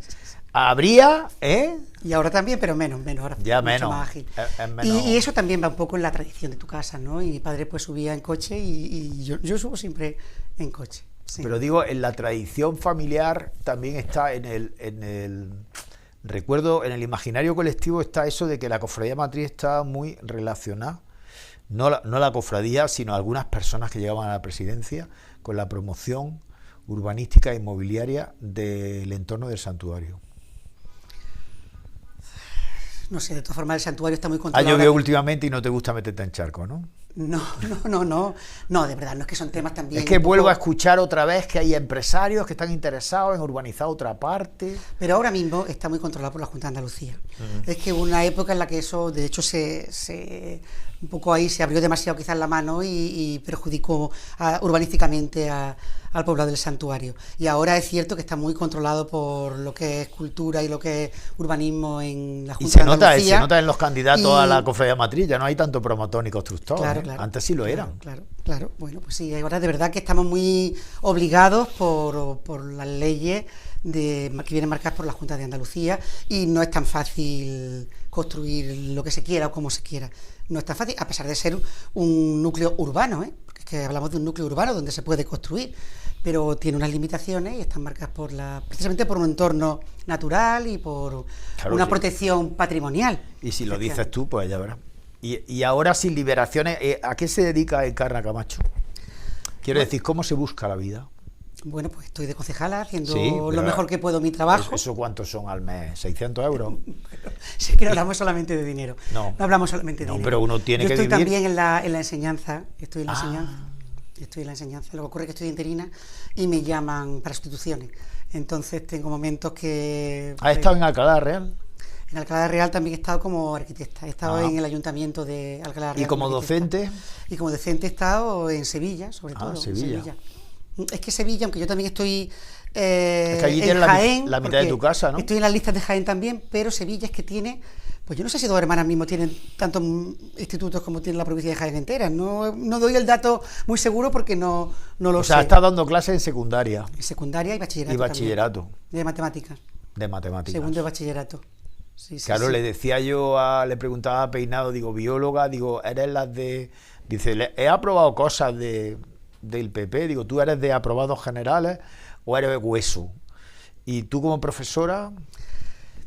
abría, ¿eh? Y ahora también, pero menos, ahora ya mucho menos, más ágil. Es menos. Y eso también va un poco en la tradición de tu casa, ¿no? Y mi padre pues subía en coche y yo subo siempre en coche. Sí. Pero digo, en la tradición familiar también está en el recuerdo, en el imaginario colectivo está eso de que la cofradía matriz está muy relacionada, no la cofradía, sino algunas personas que llegaban a la presidencia con la promoción urbanística e inmobiliaria del entorno del santuario. No sé, de todas formas el santuario está muy controlado. Ha llovido últimamente y no te gusta meterte en charco, ¿no? No, de verdad, no es que son temas también... Es que vuelvo a escuchar otra vez que hay empresarios que están interesados en urbanizar otra parte. Pero ahora mismo está muy controlado por la Junta de Andalucía. Es que hubo una época en la que eso, de hecho, un poco ahí se abrió demasiado quizás la mano y perjudicó urbanísticamente al poblado del santuario. Y ahora es cierto que está muy controlado por lo que es cultura y lo que es urbanismo en la Junta de Andalucía. Y se nota en los candidatos a la cofradía matriz, ya no hay tanto promotor ni constructor. Claro. Antes sí lo eran. Claro. Bueno, pues sí, ahora de verdad que estamos muy obligados por las leyes que vienen marcadas por la Junta de Andalucía y no es tan fácil construir lo que se quiera o como se quiera. No es tan fácil, a pesar de ser un núcleo urbano, porque es que hablamos de un núcleo urbano donde se puede construir, pero tiene unas limitaciones y están marcadas precisamente por un entorno natural y por una protección patrimonial. Y si lo dices tú, pues ya verás. Y ahora sin liberaciones, ¿a qué se dedica Encarna Camacho? Quiero decir, ¿cómo se busca la vida? Bueno, pues estoy de concejala haciendo lo mejor que puedo mi trabajo. ¿Eso cuántos son al mes? ¿600 euros? Sí, que no hablamos solamente de dinero. No hablamos solamente de dinero. Pero uno tiene que vivir. Yo estoy también en la enseñanza. Estoy en la enseñanza. Lo que ocurre es que estoy interina y me llaman para sustituciones. Entonces tengo momentos que... ¿Has estado en Alcalá Real? En Alcalá Real también he estado como arquitecta, he estado en el ayuntamiento de Alcalá Real. ¿Y como docente? Y como docente he estado en Sevilla, sobre todo. Sevilla. Es que Sevilla, aunque yo también estoy es que allí en tienes Jaén, la mitad de tu casa, ¿no? Estoy en las listas de Jaén también, pero Sevilla es que tiene, pues yo no sé si dos hermanas mismo tienen tantos institutos como tiene la provincia de Jaén entera. No doy el dato muy seguro porque no lo sé. O sea, estás dando clases en secundaria. En secundaria y bachillerato. Y bachillerato. También, de matemáticas. De matemáticas. Segundo de bachillerato. Sí, claro, sí. le decía yo, le preguntaba a Peinado, digo, bióloga, digo, eres las de... Dice, he aprobado cosas del PP, digo, ¿tú eres de aprobados generales o eres hueso? ¿Y tú como profesora?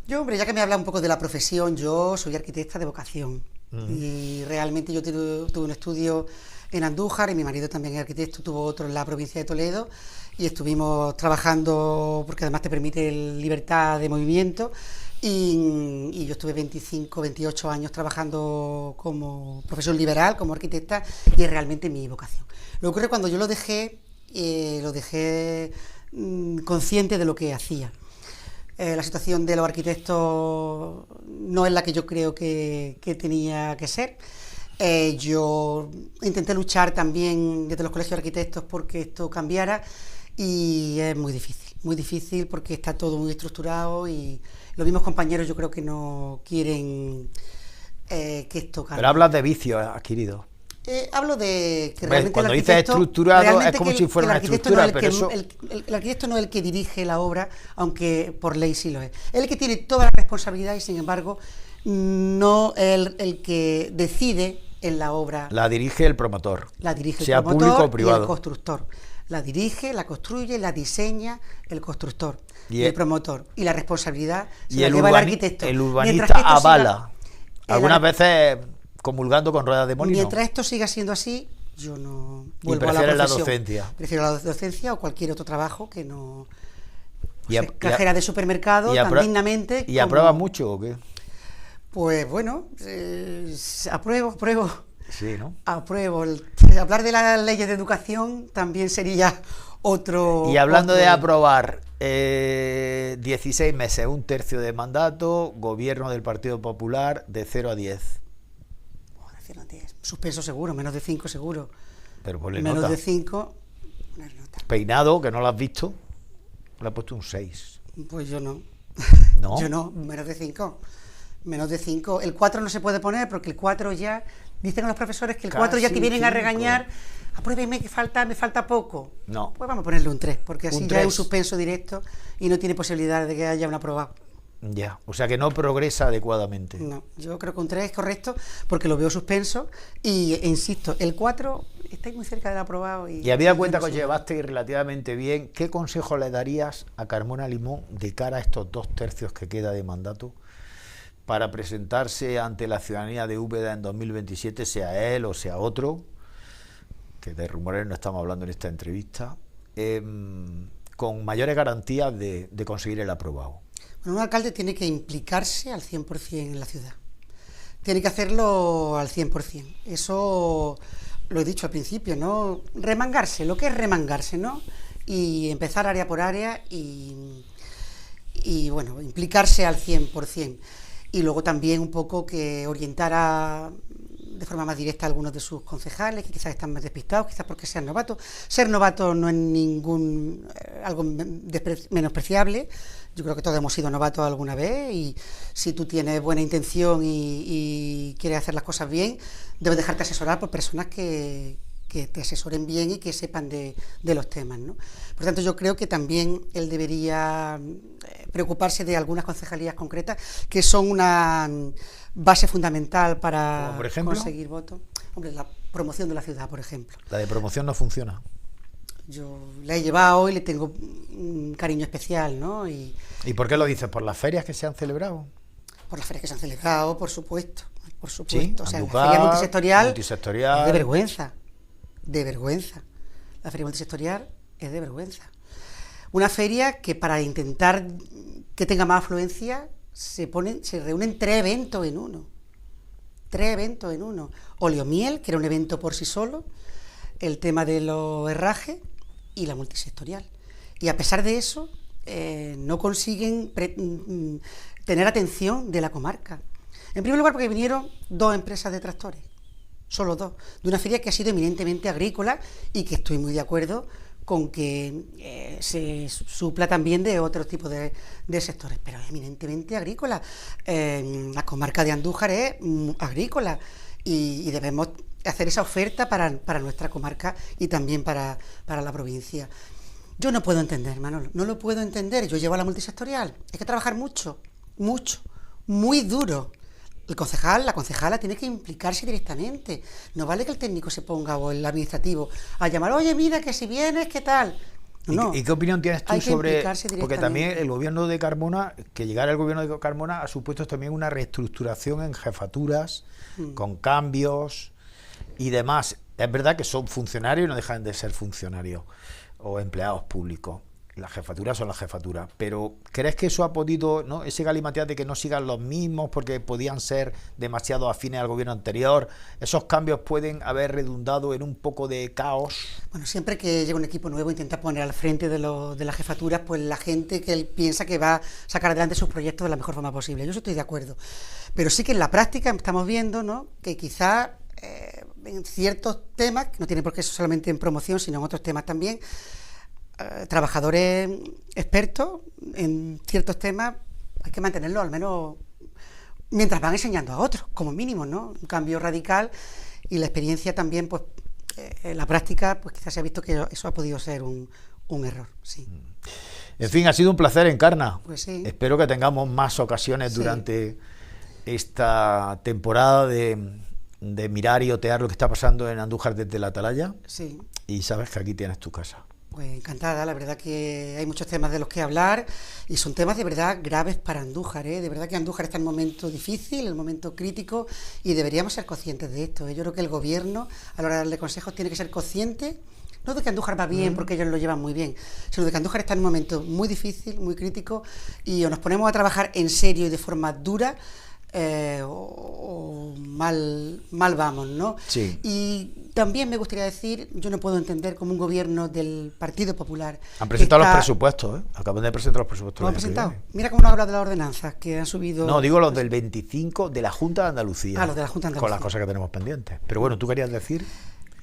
Yo, hombre, ya que me habla un poco de la profesión, yo soy arquitecta de vocación. Y realmente yo tuve un estudio en Andújar y mi marido también es arquitecto, tuvo otro en la provincia de Toledo y estuvimos trabajando, porque además te permite libertad de movimiento. Y yo estuve 25, 28 años trabajando como profesión liberal, como arquitecta, y es realmente mi vocación. Lo que ocurre cuando yo lo dejé consciente de lo que hacía. La situación de los arquitectos no es la que yo creo que tenía que ser. Yo intenté luchar también desde los colegios de arquitectos porque esto cambiara y es muy difícil porque está todo muy estructurado y los mismos compañeros yo creo que no quieren que esto cambie. Pero hablas de vicios adquiridos. Hablo de que realmente cuando dices estructurado es como si fuera una estructura, pero eso... El arquitecto no es el que dirige la obra, aunque por ley sí lo es. Es el que tiene toda la responsabilidad y sin embargo no el que decide en la obra. La dirige el promotor. La dirige sea el promotor público o privado. Y el constructor. La dirige, la construye, la diseña el constructor y el promotor. Y la responsabilidad se la lleva el arquitecto. El urbanista avala. Algunas veces comulgando con ruedas de molino. Mientras esto siga siendo así, yo no vuelvo a la profesión. La docencia. Prefiero la docencia o cualquier otro trabajo que no... cajera de supermercado, tan dignamente... ¿Y apruebas mucho o qué? Pues bueno, apruebo. Sí, ¿no? Apruebo. Hablar de las leyes de educación también sería otro... Y hablando de aprobar, 16 meses, un tercio de mandato, gobierno del Partido Popular de 0 a 10. De 0 a 10. Suspenso seguro, menos de 5 seguro. Pero ponle menos nota. De 5, poner nota. Peinado, que no lo has visto, le ha puesto un 6. Pues yo no. ¿No? Yo no, menos de 5. Menos de 5. El 4 no se puede poner porque el 4 ya... Dicen los profesores que el 4 ya que vienen 5. A regañar, apruébeme que me falta poco. No. Pues vamos a ponerle un 3, porque así un ya es un suspenso directo y no tiene posibilidad de que haya un aprobado. Ya, o sea que no progresa adecuadamente. No, yo creo que un 3 es correcto porque lo veo suspenso e insisto, el 4 estáis muy cerca del aprobado. Y habida cuenta que os llevasteis relativamente bien, ¿qué consejo le darías a Carmona Limón de cara a estos 2 tercios que queda de mandato para presentarse ante la ciudadanía de Úbeda en 2027, sea él o sea otro, que de rumores no estamos hablando en esta entrevista, con mayores garantías de conseguir el aprobado? Bueno, un alcalde tiene que implicarse al 100% en la ciudad. Tiene que hacerlo al 100%. Eso lo he dicho al principio, ¿no? Remangarse, lo que es remangarse, ¿no? Y empezar área por área y bueno, implicarse al 100%. Y luego también un poco que orientara de forma más directa a algunos de sus concejales, que quizás están más despistados, quizás porque sean novatos. Ser novato no es algo menospreciable. Yo creo que todos hemos sido novatos alguna vez y si tú tienes buena intención y quieres hacer las cosas bien, debes dejarte asesorar por personas que te asesoren bien y que sepan de los temas, ¿no? Por tanto, yo creo que también él debería preocuparse de algunas concejalías concretas que son una base fundamental para conseguir votos. Hombre, la promoción de la ciudad, por ejemplo. La de promoción no funciona. Yo la he llevado y le tengo un cariño especial, ¿no? ¿Y por qué lo dices? ¿Por las ferias que se han celebrado? Por las ferias que se han celebrado, por supuesto. Sí, o sea, Andújar, la feria multisectorial es de vergüenza. De vergüenza. La feria multisectorial es de vergüenza. Una feria que para intentar que tenga más afluencia se reúnen 3 eventos en uno. 3 eventos en uno. Oleomiel, que era un evento por sí solo, el tema de los herrajes y la multisectorial. Y a pesar de eso, no consiguen tener atención de la comarca. En primer lugar, porque vinieron 2 empresas de tractores, solo 2, de una feria que ha sido eminentemente agrícola y que estoy muy de acuerdo con que se supla también de otros tipos de sectores, pero eminentemente agrícola. La comarca de Andújar es agrícola y debemos hacer esa oferta para nuestra comarca y también para la provincia. Yo no puedo entender, Manolo, no lo puedo entender. Yo llevo a la multisectorial, hay que trabajar mucho, muy duro. La concejala tiene que implicarse directamente. No vale que el técnico se ponga o el administrativo a llamar, oye, mira, que si vienes, ¿qué tal? No. ¿Y qué opinión tienes tú sobre...? Porque también el gobierno de Carmona, que llegara el gobierno de Carmona ha supuesto también una reestructuración en jefaturas, con cambios y demás. Es verdad que son funcionarios y no dejan de ser funcionarios o empleados públicos. Las jefaturas son las jefaturas, pero ¿crees que eso ha podido, ¿no?, ese galimatías de que no sigan los mismos porque podían ser demasiado afines al gobierno anterior, esos cambios pueden haber redundado en un poco de caos? Bueno, siempre que llega un equipo nuevo intenta poner al frente de las jefaturas pues la gente que él piensa que va a sacar adelante sus proyectos de la mejor forma posible. Yo estoy de acuerdo, pero sí que en la práctica estamos viendo, ¿no?, que quizás en ciertos temas, que no tiene por qué ser solamente en promoción, sino en otros temas también, trabajadores expertos en ciertos temas hay que mantenerlos al menos mientras van enseñando a otros, como mínimo, ¿no? Un cambio radical, y la experiencia también, pues en la práctica, pues quizás se ha visto que eso ha podido ser un error, sí. En fin, ha sido un placer, Encarna. Pues sí. Espero que tengamos más ocasiones durante esta temporada de mirar y otear lo que está pasando en Andújar desde la Atalaya. Sí. Y sabes que aquí tienes tu casa. Pues encantada, la verdad que hay muchos temas de los que hablar y son temas de verdad graves para Andújar, ¿eh? De verdad que Andújar está en un momento difícil, en un momento crítico, y deberíamos ser conscientes de esto, ¿eh? Yo creo que el gobierno, a la hora de darle consejos, tiene que ser consciente, no de que Andújar va bien porque ellos lo llevan muy bien, sino de que Andújar está en un momento muy difícil, muy crítico, y o nos ponemos a trabajar en serio y de forma dura, o mal vamos, ¿no? Sí. Y también me gustaría decir, yo no puedo entender cómo un gobierno del Partido Popular... Han presentado los presupuestos, ¿eh? Acaban de presentar los presupuestos. ¿Lo han presentado? Mira cómo nos habla de las ordenanzas, que han subido... No, digo los del 25 de la Junta de Andalucía. Los de la Junta de Andalucía. Con las cosas que tenemos pendientes. Pero bueno, ¿tú querías decir?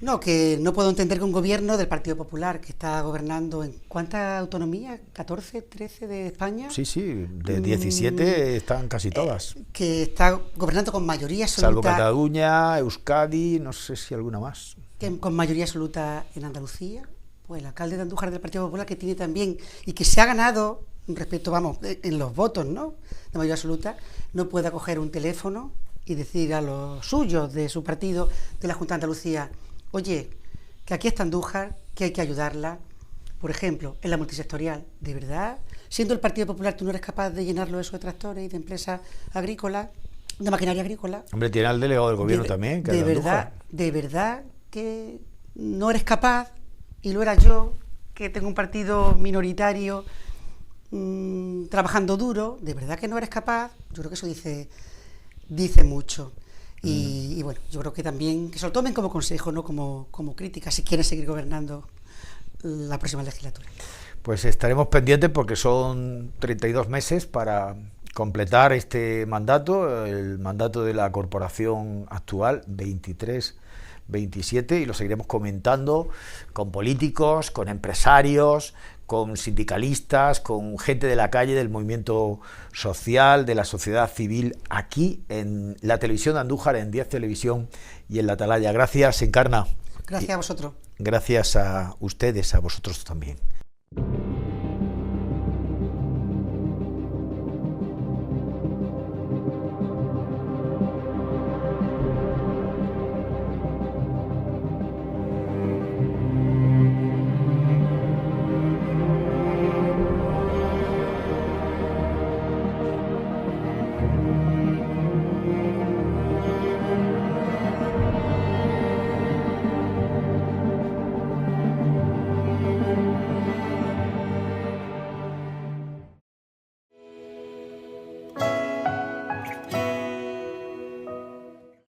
No, que no puedo entender que un gobierno del Partido Popular, que está gobernando en ¿cuántas autonomías? ¿14, 13 de España? Sí, de 17 están casi todas. Que está gobernando con mayoría absoluta... Salvo Cataluña, Euskadi, no sé si alguna más. Que con mayoría absoluta en Andalucía, pues el alcalde de Andújar del Partido Popular, que tiene también, y que se ha ganado respecto, vamos, en los votos, ¿no?, de mayoría absoluta, no puede coger un teléfono y decir a los suyos de su partido, de la Junta de Andalucía, oye, que aquí está Andújar, que hay que ayudarla. Por ejemplo, en la multisectorial, ¿de verdad? Siendo el Partido Popular, ¿tú no eres capaz de llenarlo eso de tractores y de empresas agrícolas, de maquinaria agrícola? Hombre, tiene al delegado del gobierno también, que de verdad que no eres capaz, y lo era yo, que tengo un partido minoritario trabajando duro, de verdad que no eres capaz. Yo creo que eso dice mucho. Y bueno, yo creo que también que se lo tomen como consejo, no como crítica, si quieren seguir gobernando la próxima legislatura. Pues estaremos pendientes porque son 32 meses para completar este mandato, el mandato de la corporación actual, 23-27, y lo seguiremos comentando con políticos, con empresarios, con sindicalistas, con gente de la calle, del movimiento social, de la sociedad civil, aquí en la televisión de Andújar, en 10 Televisión y en la Atalaya. Gracias, Encarna. Gracias a vosotros. Gracias a ustedes, a vosotros también.